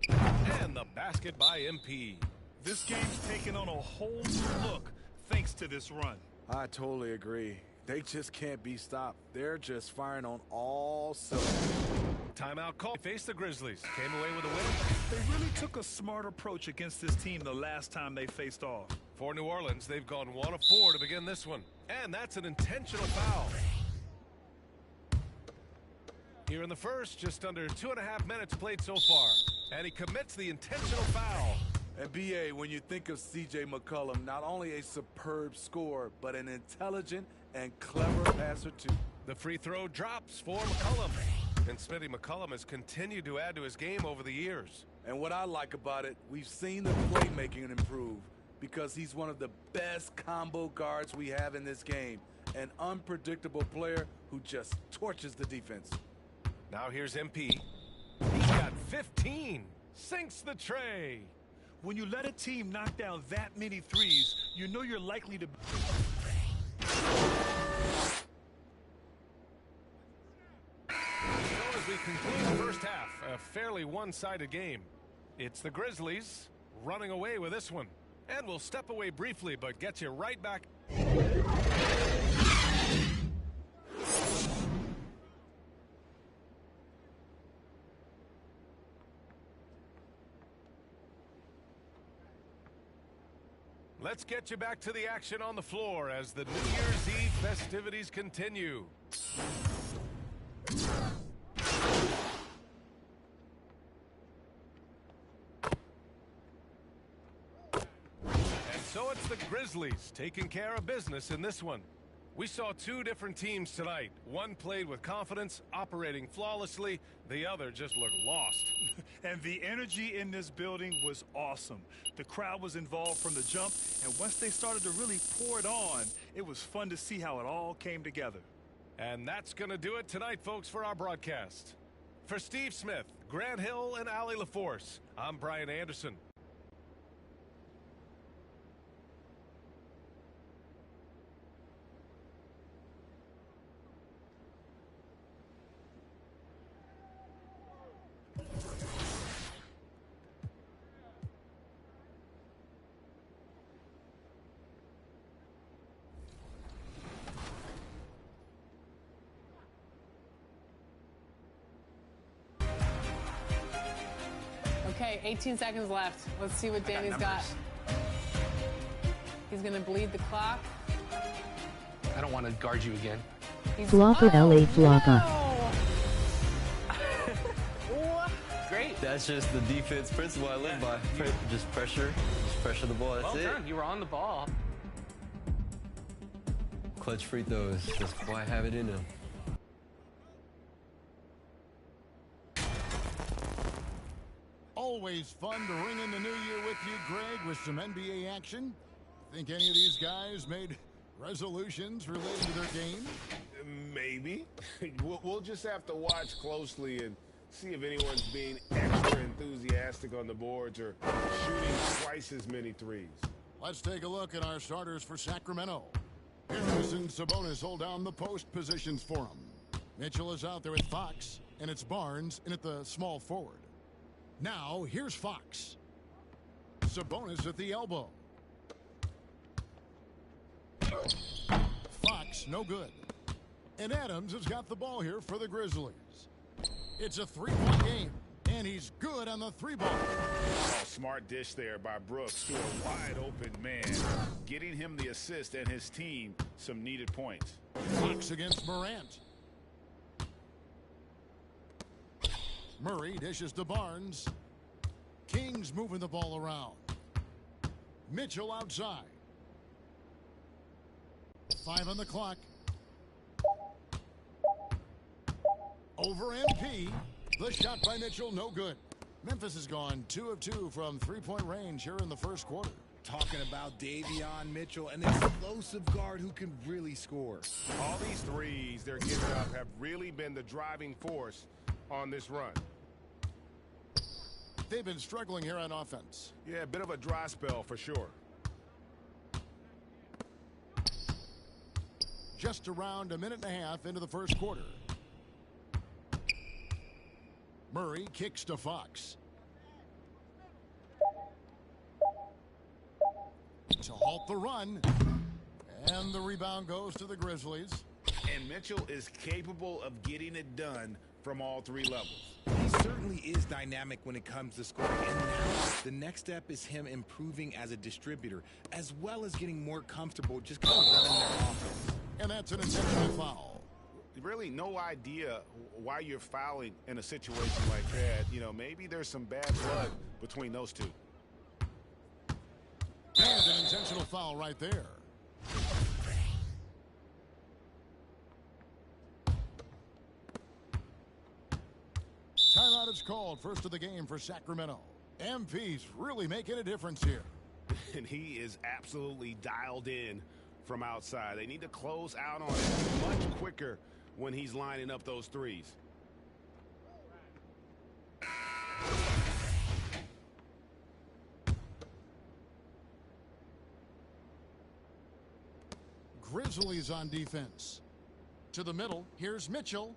And the basket by MP. This game's taken on a whole new look thanks to this run. I totally agree. They just can't be stopped. They're just firing on all cylinders. Timeout call. Face the Grizzlies. Came away with a win. They really took a smart approach against this team the last time they faced off. For New Orleans, they've gone 1 of 4 to begin this one. And that's an intentional foul. Here in the first, just under 2.5 minutes played so far. And he commits the intentional foul. And B.A., when you think of C.J. McCollum, not only a superb scorer, but an intelligent and clever passer, too. The free throw drops for McCollum. And Smitty McCollum has continued to add to his game over the years. And what I like about it, we've seen the playmaking improve because he's one of the best combo guards we have in this game. An unpredictable player who just torches the defense. Now here's MP. He's got 15. Sinks the tray. When you let a team knock down that many threes, you know you're likely to... So as we conclude the first half, a fairly one-sided game. It's the Grizzlies running away with this one. And we'll step away briefly, but get you right back. Let's get you back to the action on the floor as the New Year's Eve festivities continue. So it's the Grizzlies taking care of business in this one. We saw two different teams tonight. One played with confidence, operating flawlessly. The other just looked lost. And the energy in this building was awesome. The crowd was involved from the jump, and once they started to really pour it on, it was fun to see how it all came together. And that's going to do it tonight, folks, for our broadcast. For Steve Smith, Grant Hill, and Allie LaForce, I'm Brian Anderson. Okay, 18 seconds left. Let's see what Danny's got. He's going to bleed the clock. I don't want to guard you again. Flocka LA Flocka. Great. That's just the defense principle I live by. Just pressure the ball. That's Well it. done. You were on the ball. Clutch free throws. This boy have it in him. Always fun to ring in the new year with you, Greg, with some NBA action. Think any of these guys made resolutions related to their game? Maybe. We'll just have to watch closely and see if anyone's being extra enthusiastic on the boards or shooting twice as many threes. Let's take a look at our starters for Sacramento. Harris and Sabonis hold down the post positions for him. Mitchell is out there with Fox, and it's Barnes in at the small forward. Now, here's Fox. Sabonis at the elbow. Fox, no good. And Adams has got the ball here for the Grizzlies. It's a three-point game, and he's good on the three-ball. Oh, smart dish there by Brooks to a wide-open man, getting him the assist and his team some needed points. Fox against Morant. Murray dishes to Barnes. King's moving the ball around. Mitchell outside. 5 on the clock. Over MP. The shot by Mitchell, no good. Memphis has gone 2 of 2 from three-point range here in the first quarter. Talking about Davion Mitchell, an explosive guard who can really score. All these threes they're giving up have really been the driving force on this run. They've been struggling here on offense. Yeah, a bit of a dry spell for sure. Just around a minute and a half into the first quarter. Murray kicks to Fox. To halt the run. And the rebound goes to the Grizzlies. And Mitchell is capable of getting it done from all three levels. He certainly is dynamic when it comes to scoring, and now the next step is him improving as a distributor, as well as getting more comfortable just kind of running their offense. And that's an intentional foul. Really no idea why you're fouling in a situation like that. You know, maybe there's some bad blood between those two. And an intentional foul right there. Timeout is called, first of the game for Sacramento. MP's really making a difference here. And he is absolutely dialed in from outside. They need to close out on it much quicker when he's lining up those threes. Grizzlies on defense. To the middle, here's Mitchell.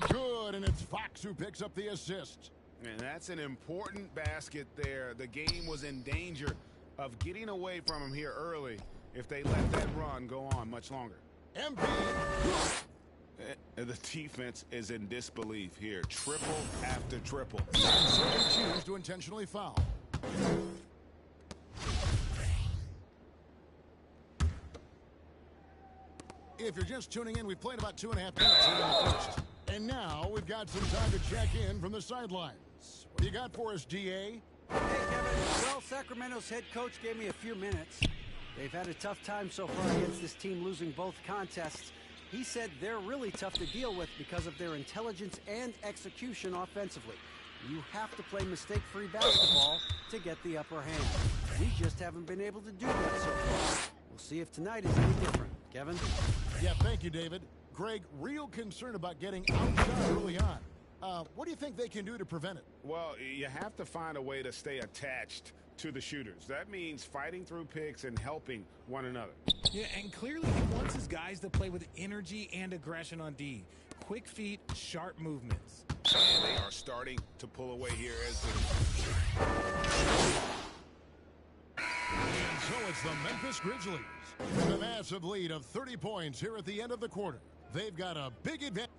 Good, and it's Fox who picks up the assist. And that's an important basket there. The game was in danger of getting away from him here early if they let that run go on much longer. MP. The defense is in disbelief here. Triple after triple. So they choose to intentionally foul. If you're just tuning in, we've played about 2.5 minutes here in the first. And now we've got some time to check in from the sidelines. What do you got for us, DA? Hey, Kevin. Well, Sacramento's head coach gave me a few minutes. They've had a tough time so far against this team, losing both contests. He said they're really tough to deal with because of their intelligence and execution offensively. You have to play mistake-free basketball to get the upper hand. We just haven't been able to do that so far. We'll see if tonight is any different. Kevin? Yeah, thank you, David. Greg, real concern about getting outshot early on. What do you think they can do to prevent it? Well, you have to find a way to stay attached to the shooters. That means fighting through picks and helping one another. Yeah, and clearly he wants his guys to play with energy and aggression on D. Quick feet, sharp movements. And they are starting to pull away here as And so it's the Memphis Grizzlies with a massive lead of 30 points here at the end of the quarter. They've got a big advantage.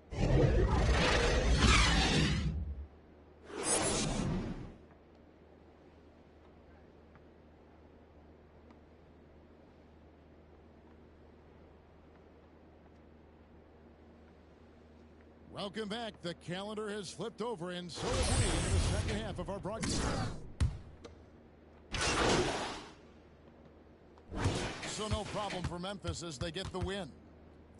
Welcome back. The calendar has flipped over, and so have we in the second half of our broadcast. So no problem for Memphis as they get the win.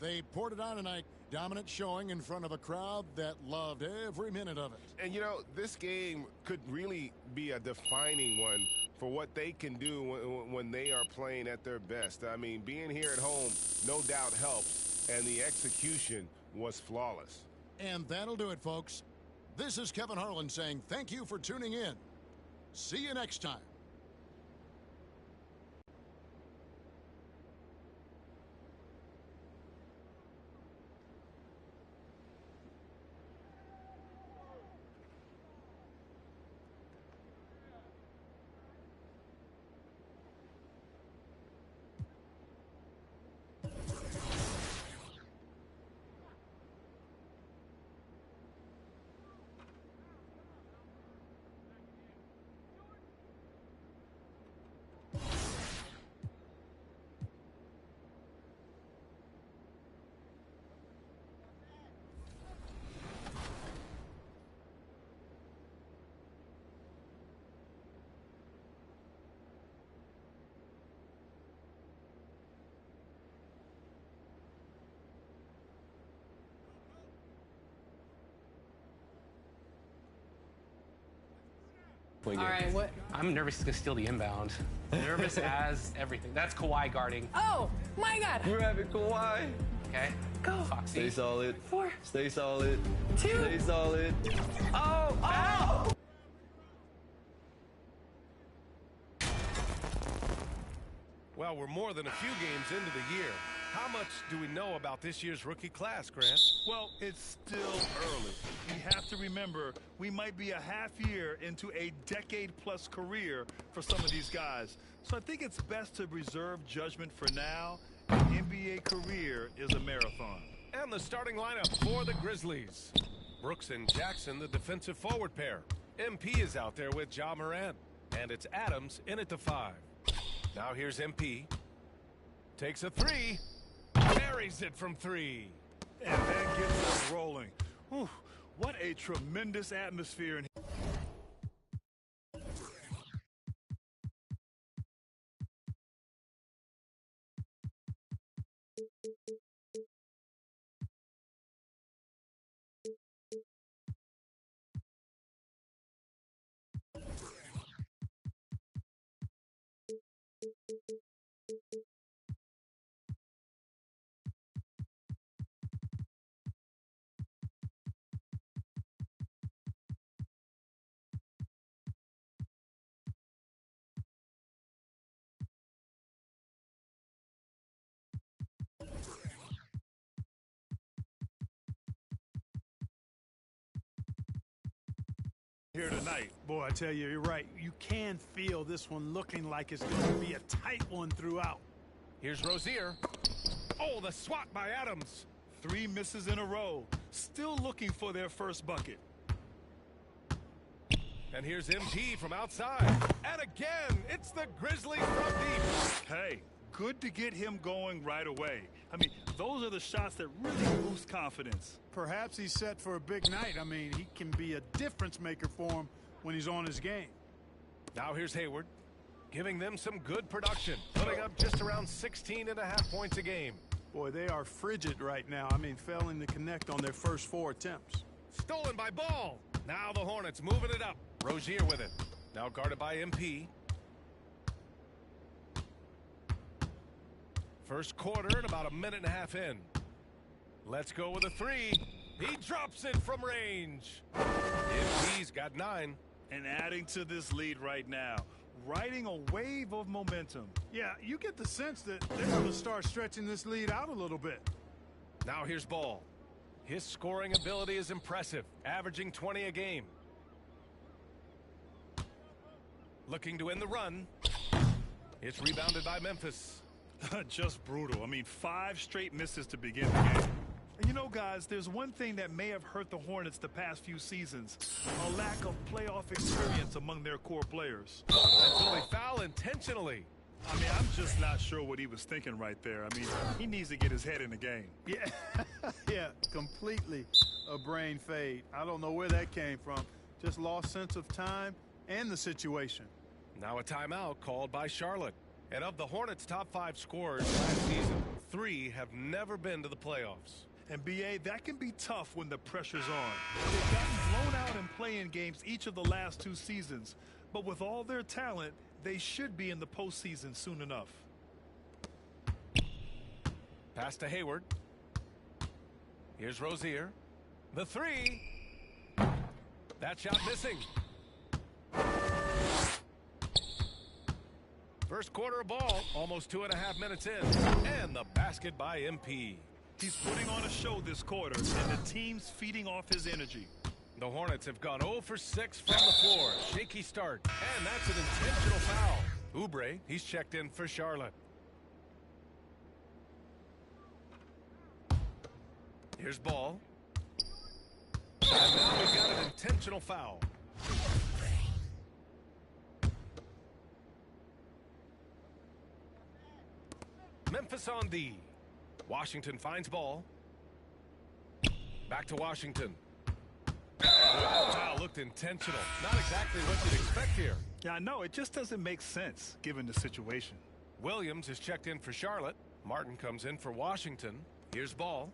They poured it on tonight. Dominant showing in front of a crowd that loved every minute of it. And, you know, this game could really be a defining one for what they can do when they are playing at their best. I mean, being here at home no doubt helps, and the execution was flawless. And that'll do it, folks. This is Kevin Harlan saying thank you for tuning in. See you next time. All right, what? I'm nervous he's going to steal the inbound. Nervous as everything. That's Kawhi guarding. Oh, my God. Grab it, Kawhi. Okay. Go. Foxy. Stay solid. 4. Stay solid. 2. Stay solid. Oh, oh. Well, we're more than a few games into the year. How much do we know about this year's rookie class, Grant? Well, it's still early. We have to remember we might be a half year into a decade-plus career for some of these guys. So I think it's best to reserve judgment for now. An NBA career is a marathon. And the starting lineup for the Grizzlies. Brooks and Jackson, the defensive forward pair. MP is out there with Ja Morant. And it's Adams in at the 5. Now here's MP. Takes a 3. Buries it from 3. And that gets us rolling. Whew, what a tremendous atmosphere in here. Here tonight. Boy, I tell you, you're right. You can feel this one looking like it's going to be a tight one throughout. Here's Rozier. Oh, the swat by Adams. 3 misses in a row. Still looking for their first bucket. And here's MP from outside. And again, it's the Grizzlies from deep. Hey, good to get him going right away. I mean, those are the shots that really boost confidence. Perhaps he's set for a big night. I mean, he can be a difference maker for him when he's on his game. Now here's Hayward. giving them some good production, putting up just around 16.5 points a game. Boy, they are frigid right now. I mean, failing to connect on their first 4 attempts. Stolen by Ball. Now the Hornets moving it up. Rozier with it. Now guarded by MP. First quarter and about a minute and a half in. Let's go with a 3. He drops it from range. MP's got 9. And adding to this lead right now, riding a wave of momentum. Yeah, you get the sense that they're going to start stretching this lead out a little bit. Now here's Ball. His scoring ability is impressive, averaging 20 a game. Looking to end the run. It's rebounded by Memphis. Just brutal. I mean, 5 straight misses to begin the game. And you know, guys, there's one thing that may have hurt the Hornets the past few seasons. A lack of playoff experience among their core players. Until they foul intentionally. I mean, I'm just not sure what he was thinking right there. I mean, he needs to get his head in the game. Yeah, yeah, completely a brain fade. I don't know where that came from. Just lost sense of time and the situation. Now a timeout called by Charlotte. And of the Hornets' top 5 scorers last season, 3 have never been to the playoffs. And B.A., that can be tough when the pressure's on. They've gotten blown out in play-in games each of the last 2 seasons. But with all their talent, they should be in the postseason soon enough. Pass to Hayward. Here's Rozier. The 3. That shot missing. First quarter of ball, almost 2.5 minutes in. And the basket by MP. He's putting on a show this quarter, and the team's feeding off his energy. The Hornets have gone 0 for 6 from the floor. Shaky start, and that's an intentional foul. Oubre, he's checked in for Charlotte. Here's Ball. And now we've got an intentional foul. Memphis on D. Washington finds Ball. Back to Washington. Foul looked intentional. Not exactly what you'd expect here. Yeah, I know. It just doesn't make sense given the situation. Williams is checked in for Charlotte. Martin comes in for Washington. Here's Ball.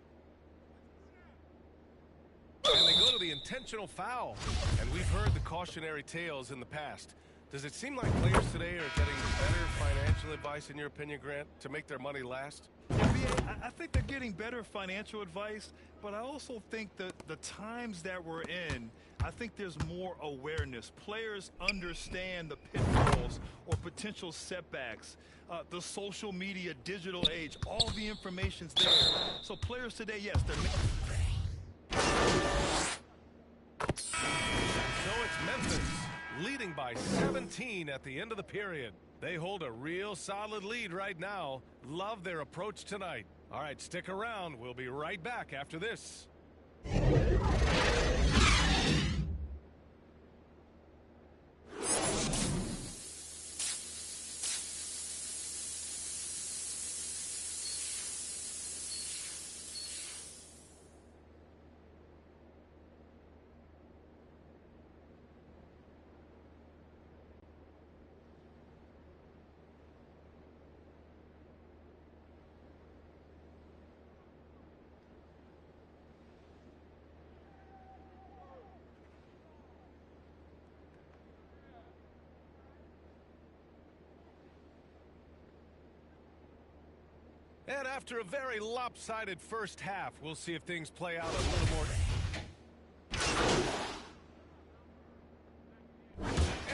And they go to the intentional foul. And we've heard the cautionary tales in the past. Does it seem like players today are getting better financial advice, in your opinion, Grant, to make their money last? I think they're getting better financial advice, but I also think that the times that we're in, I think there's more awareness. Players understand the pitfalls or potential setbacks. The social media, digital age, all the information's there. So players today, yes, they're... So it's Memphis, leading by 17 at the end of the period. They hold a real solid lead right now. Love their approach tonight. All right, stick around. We'll be right back after this. And after a very lopsided first half, we'll see if things play out a little more.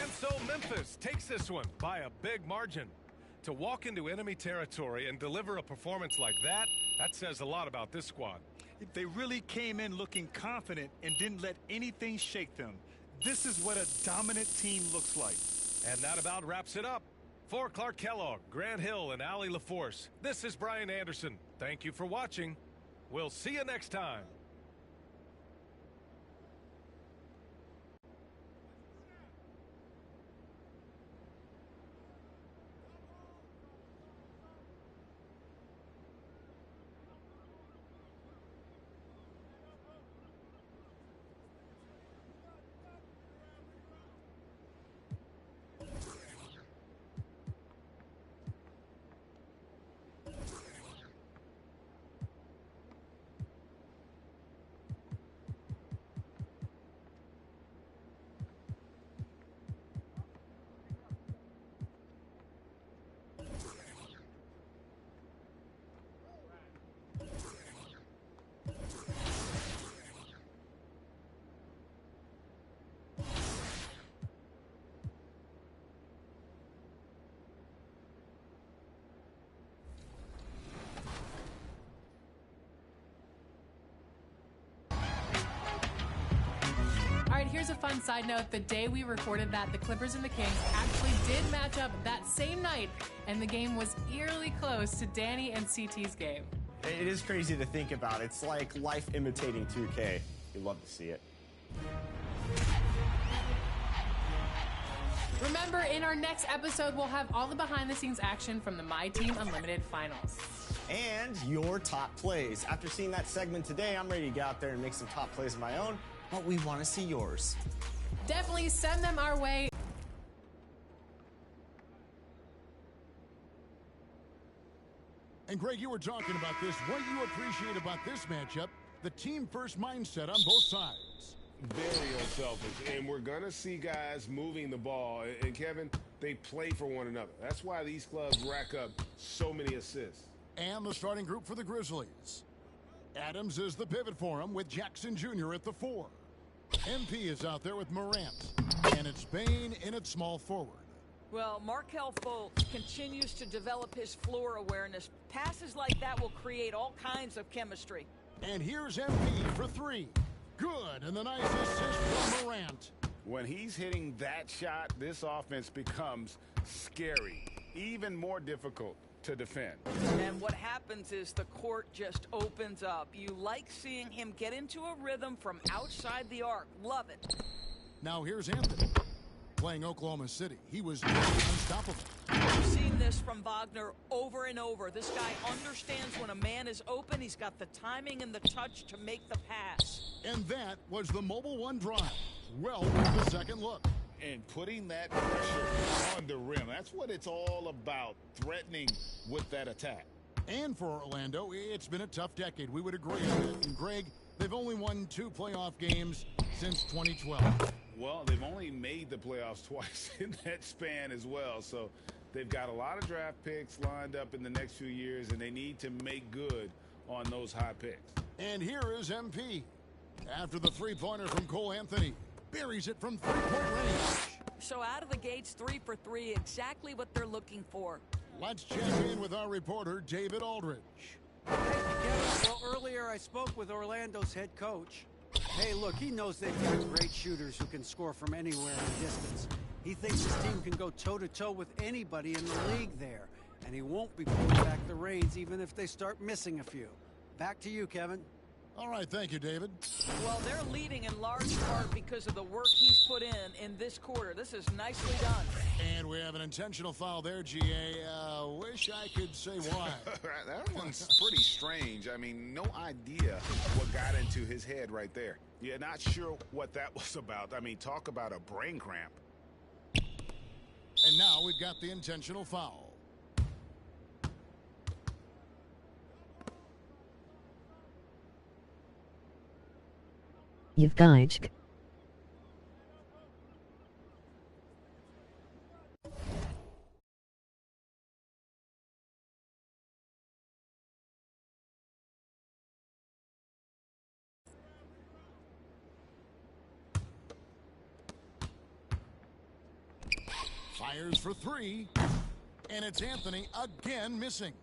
And so Memphis takes this one by a big margin. To walk into enemy territory and deliver a performance like that, that says a lot about this squad. They really came in looking confident and didn't let anything shake them. This is what a dominant team looks like. And that about wraps it up. For Clark Kellogg, Grant Hill, and Allie LaForce, this is Brian Anderson. Thank you for watching. We'll see you next time. here's a fun side note. The day we recorded that, the Clippers and the Kings actually did match up that same night, and the game was eerily close to Danny and CT's game. It is crazy to think about. It's like life imitating 2K. You love to see it. Remember, in our next episode, we'll have all the behind-the-scenes action from the My Team Unlimited Finals. And your top plays. After seeing that segment today, I'm ready to get out there and make some top plays of my own, but we want to see yours. Definitely send them our way. And Greg, you were talking about this. What you appreciate about this matchup, the team-first mindset on both sides. Very unselfish, and we're going to see guys moving the ball. And Kevin, they play for one another. That's why these clubs rack up so many assists. And the starting group for the Grizzlies. Adams is the pivot for him with Jackson Jr. at the 4. MP is out there with Morant. And it's Bane in at small forward. Well, Markelle Fultz continues to develop his floor awareness. Passes like that will create all kinds of chemistry. And here's MP for 3. Good, and the nice assist from Morant. When he's hitting that shot, this offense becomes scary, even more difficult to defend. And what happens is the court just opens up. You like seeing him get into a rhythm from outside the arc. Love it. Now here's Anthony playing Oklahoma City. He was unstoppable. We've seen this from Wagner over and over. This guy understands when a man is open. He's got the timing and the touch to make the pass. And that was the Mobile One drive. Well worth the second look. And putting that pressure on the rim. That's what it's all about, threatening with that attack. And for Orlando, it's been a tough decade. We would agree on that. And Greg, they've only won 2 playoff games since 2012. Well, they've only made the playoffs twice in that span as well. So they've got a lot of draft picks lined up in the next few years, and they need to make good on those high picks. And here is MP. After the three-pointer from Cole Anthony, buries it from three-point range. So out of the gates, 3 for 3, exactly what they're looking for. Let's check in with our reporter, David Aldridge. Thank you, Kevin. Well, earlier I spoke with Orlando's head coach. Hey, look, he knows they've got great shooters who can score from anywhere in distance. He thinks his team can go toe-to-toe with anybody in the league there, and he won't be pulling back the reins even if they start missing a few. Back to you, Kevin. All right, thank you, David. Well, they're leading in large part because of the work he's put in this quarter. This is nicely done. And we have an intentional foul there, GA. Wish I could say why. That one's pretty strange. I mean, no idea what got into his head right there. Yeah, not sure what that was about. I mean, talk about a brain cramp. And now we've got the intentional foul. Yuhhhhhh. Fires for 3. And it's Anthony again missing.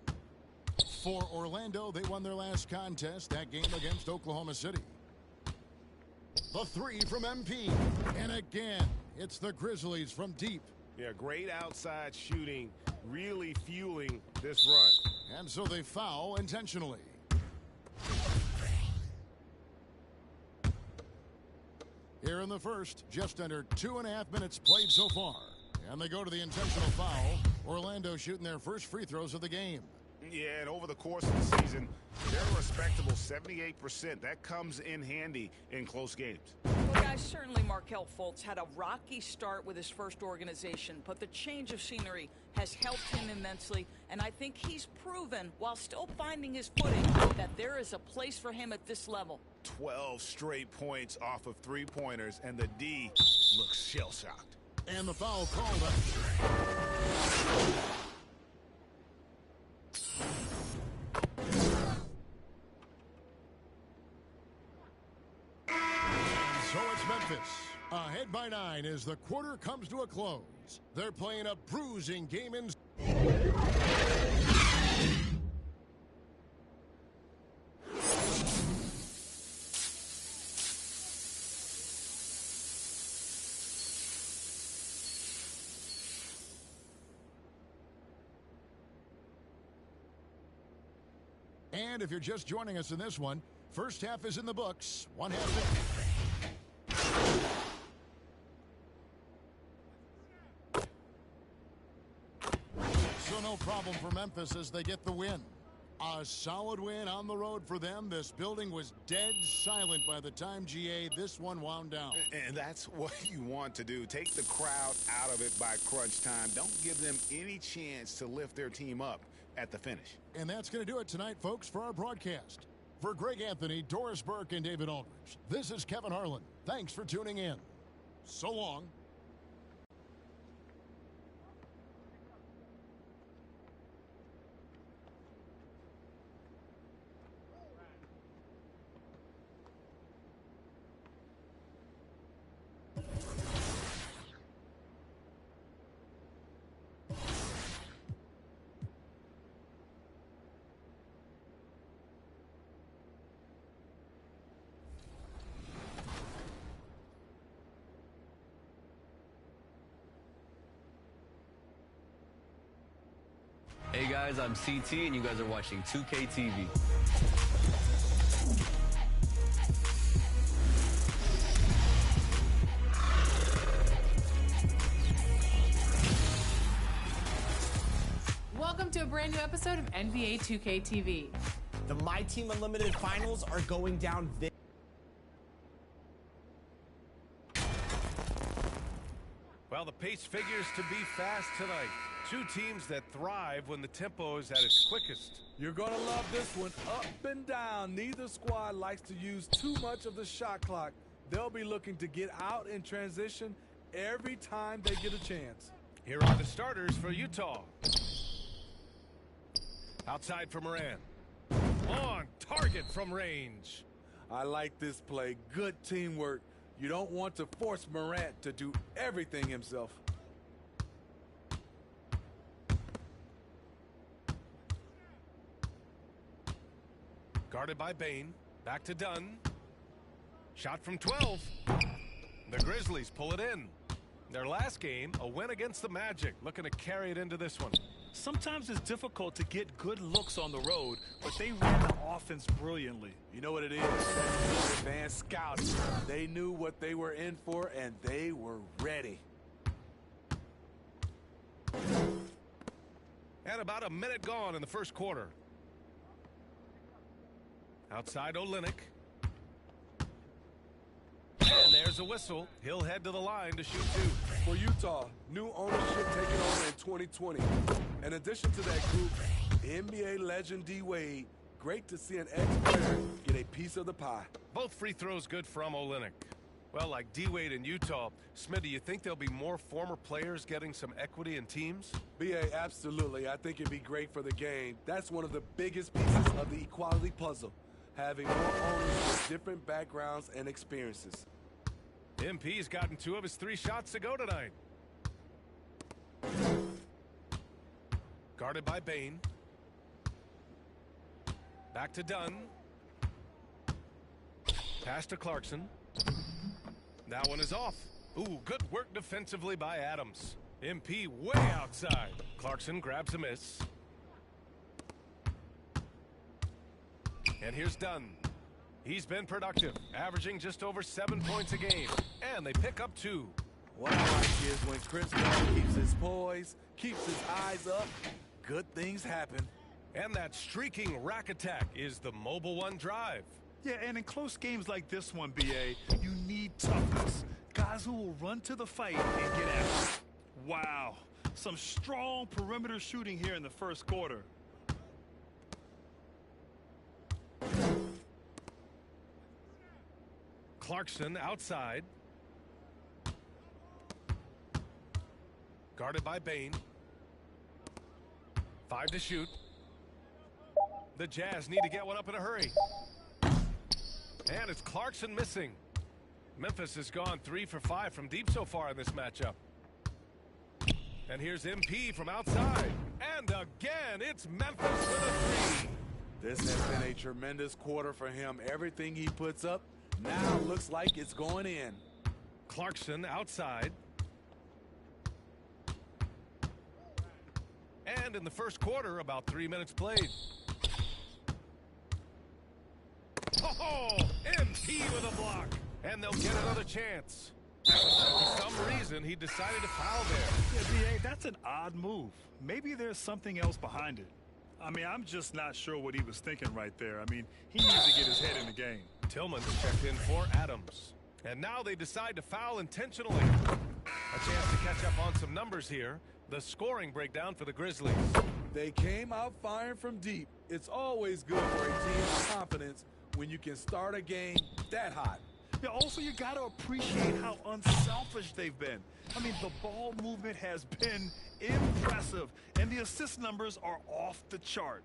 For Orlando, they won their last contest, that game against Oklahoma City. The 3 from MP. And again, it's the Grizzlies from deep. Yeah, great outside shooting, really fueling this run. And so they foul intentionally. Here in the first, just under 2.5 minutes played so far. And they go to the intentional foul. Orlando shooting their first free throws of the game. Yeah, and over the course of the season, they're a respectable 78%. That comes in handy in close games. Well, guys, certainly Markelle Fultz had a rocky start with his first organization, but the change of scenery has helped him immensely, and I think he's proven, while still finding his footing, that there is a place for him at this level. 12 straight points off of three-pointers, and the D looks shell-shocked. And the foul called up. So it's Memphis, ahead by 9 as the quarter comes to a close. They're playing a bruising game in... And if you're just joining us in this one, first half is in the books. One half finished. So no problem for Memphis as they get the win. A solid win on the road for them. This building was dead silent by the time, GA, this one wound down. And that's what you want to do. Take the crowd out of it by crunch time. Don't give them any chance to lift their team up at the finish. And that's going to do it tonight, folks, for our broadcast. For Greg Anthony, Doris Burke, and David Aldridge, this is Kevin Harlan. Thanks for tuning in. So long. Hey guys, I'm CT and you guys are watching 2K TV. Welcome to a brand new episode of NBA 2K TV. The My Team Unlimited finals are going down this. Well, the pace figures to be fast tonight. Two teams that thrive when the tempo is at its quickest. You're going to love this one. Up and down. Neither squad likes to use too much of the shot clock. They'll be looking to get out in transition every time they get a chance. Here are the starters for Utah. Outside for Moran. On target from range. I like this play. Good teamwork. You don't want to force Morant to do everything himself. Guarded by Bain. Back to Dunn. Shot from 12. The Grizzlies pull it in. Their last game, a win against the Magic. Looking to carry it into this one. Sometimes it's difficult to get good looks on the road, but they ran the offense brilliantly. You know what it is? That's advanced scouting. They knew what they were in for, and they were ready. And about a minute gone in the first quarter. Outside Olynyk. And there's a whistle. He'll head to the line to shoot two. For Utah, new ownership taking over in 2020. In addition to that group, NBA legend D-Wade. Great to see an ex-player get a piece of the pie. Both free throws good from Olynyk. Well, like D-Wade in Utah, Smith, do you think there'll be more former players getting some equity in teams? B.A., absolutely. I think it'd be great for the game. That's one of the biggest pieces of the equality puzzle. Having more owners with different backgrounds and experiences. MP's gotten 2 of his 3 shots to go tonight. Guarded by Bain. Back to Dunn. Pass to Clarkson. That one is off. Ooh, good work defensively by Adams. MP way outside. Clarkson grabs a miss. And here's Dunn. He's been productive, averaging just over 7 points a game. And they pick up 2. What I like is when Chris Paul keeps his poise, keeps his eyes up, good things happen. And that streaking rack attack is the Mobile One drive. Yeah, and in close games like this one, BA, you need toughness. Guys who will run to the fight and get after it. Wow, some strong perimeter shooting here in the first quarter. Clarkson outside. Guarded by Bain. 5 to shoot. The Jazz need to get one up in a hurry. And it's Clarkson missing. Memphis has gone 3 for 5 from deep so far in this matchup. And here's MP from outside. And again, it's Memphis with a 3. This has been a tremendous quarter for him. Everything he puts up now looks like it's going in. Clarkson outside. And in the first quarter, about 3 minutes played. Oh, MP with a block. And they'll get another chance. For some reason, he decided to foul there. Yeah, DA, that's an odd move. Maybe there's something else behind it. I mean, I'm just not sure what he was thinking right there. I mean, he needs to get his head in the game. Tillman's checked in for Adams. And now they decide to foul intentionally. A chance to catch up on some numbers here. The scoring breakdown for the Grizzlies. They came out firing from deep. It's always good for a team's confidence when you can start a game that hot. Yeah, also, you got to appreciate how unselfish they've been. I mean, the ball movement has been impressive, and the assist numbers are off the chart.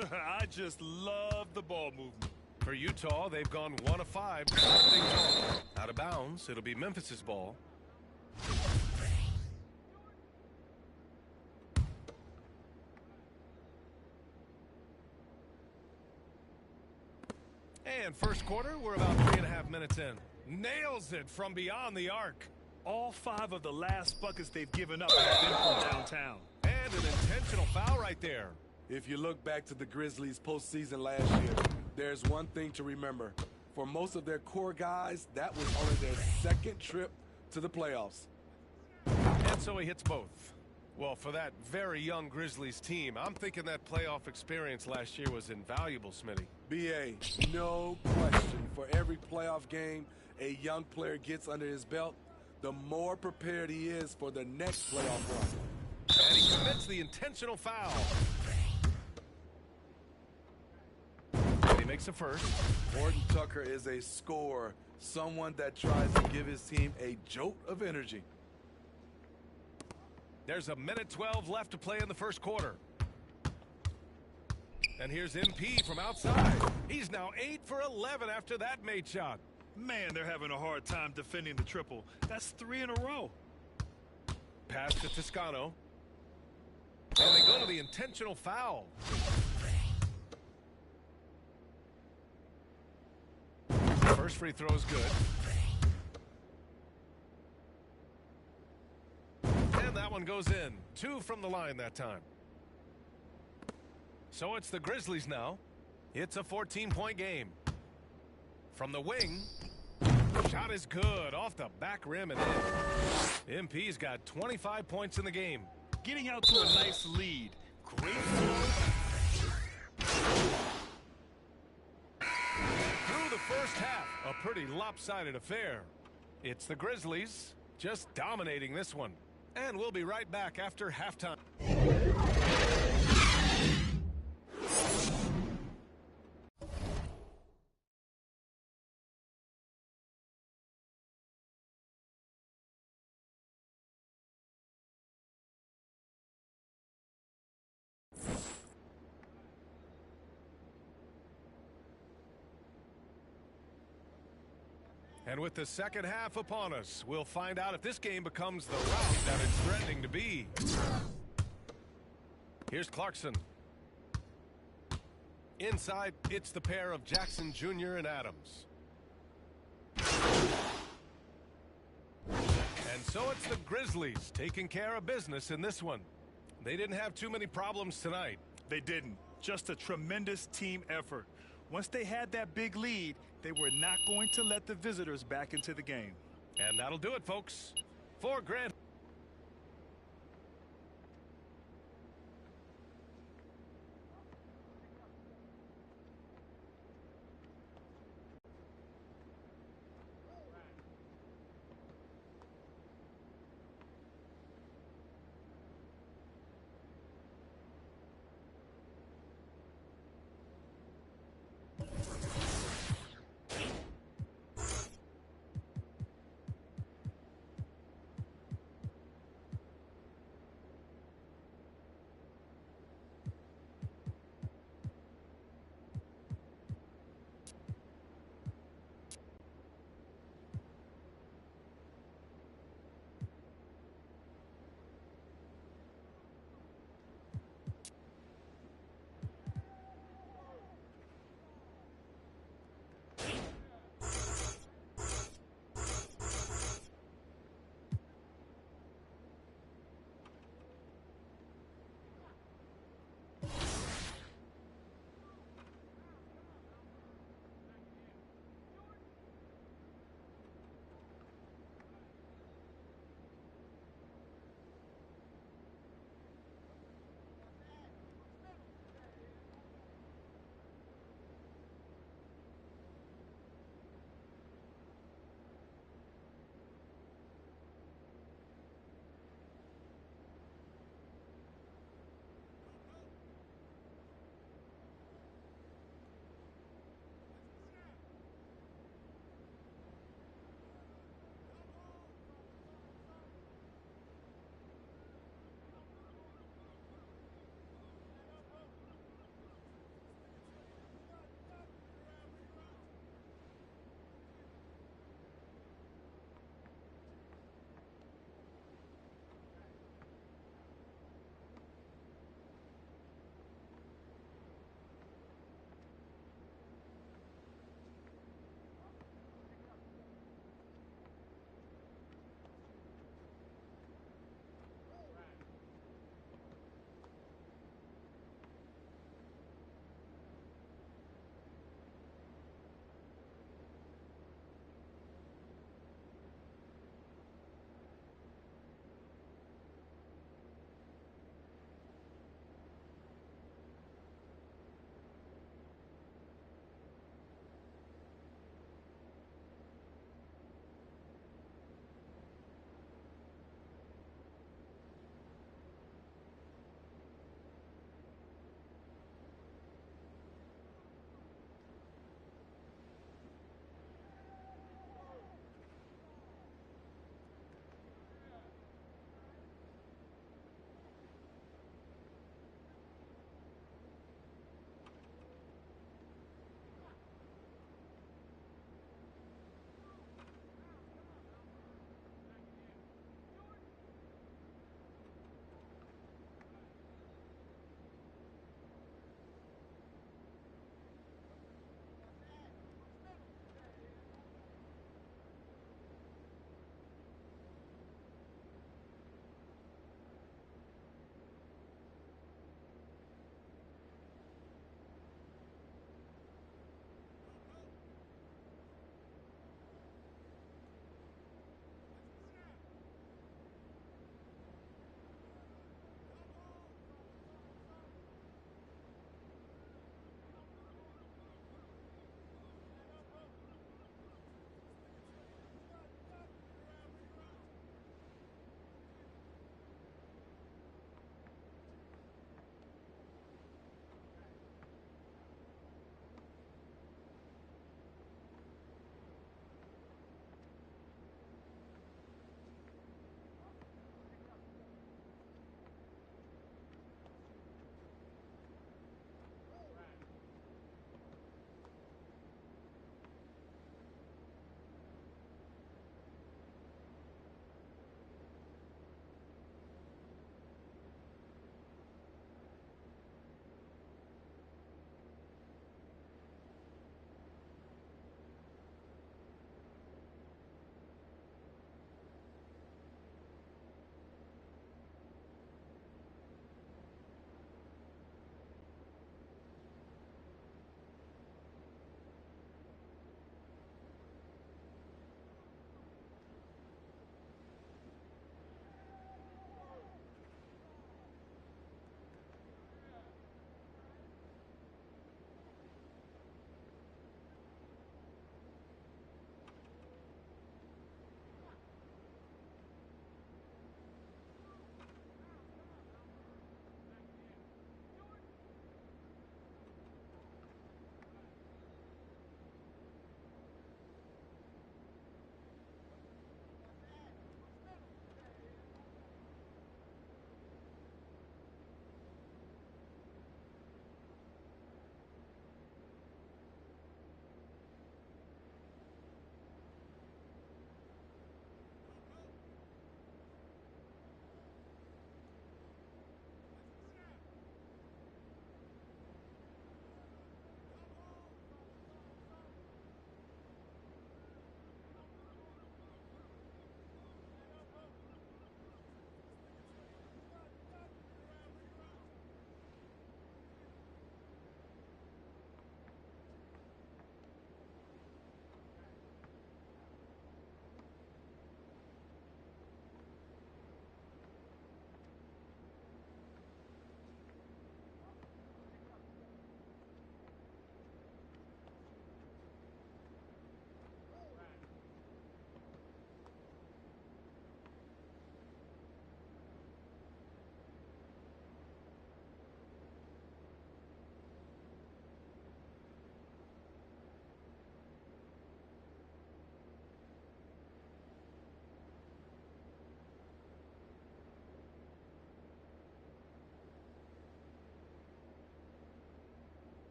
I just love the ball movement. For Utah, they've gone 1 of 5 to start things off. Out of bounds, it'll be Memphis's ball. And first quarter, we're about 3.5 minutes in. Nails it from beyond the arc. All 5 of the last buckets they've given up have been from downtown. And an intentional foul right there. If you look back to the Grizzlies postseason last year, there's one thing to remember. For most of their core guys, that was only their second trip to the playoffs. And so he hits both. Well, for that very young Grizzlies team, I'm thinking that playoff experience last year was invaluable, Smitty. B.A., no question. For every playoff game a young player gets under his belt, the more prepared he is for the next playoff run. And he commits the intentional foul. And he makes a first. Horton Tucker is a scorer, someone that tries to give his team a jolt of energy. There's 1:12 left to play in the first quarter. And here's MP from outside. He's now 8 for 11 after that made shot. Man, they're having a hard time defending the triple. That's 3 in a row. Pass to Toscano. And they go to the intentional foul. First free throw is good. And that one goes in. 2 from the line that time. So it's the Grizzlies now. It's a 14-point game. From the wing. Shot is good. Off the back rim and in. MP's got 25 points in the game. Getting out to a nice lead. Great flow. Through the first half, a pretty lopsided affair. It's the Grizzlies just dominating this one. And we'll be right back after halftime. And with the second half upon us, we'll find out if this game becomes the rout that it's threatening to be. Here's Clarkson. Inside, it's the pair of Jackson Jr. and Adams. And so it's the Grizzlies taking care of business in this one. They didn't have too many problems tonight. They didn't. Just a tremendous team effort. Once they had that big lead, they were not going to let the visitors back into the game. And that'll do it, folks. For Grant.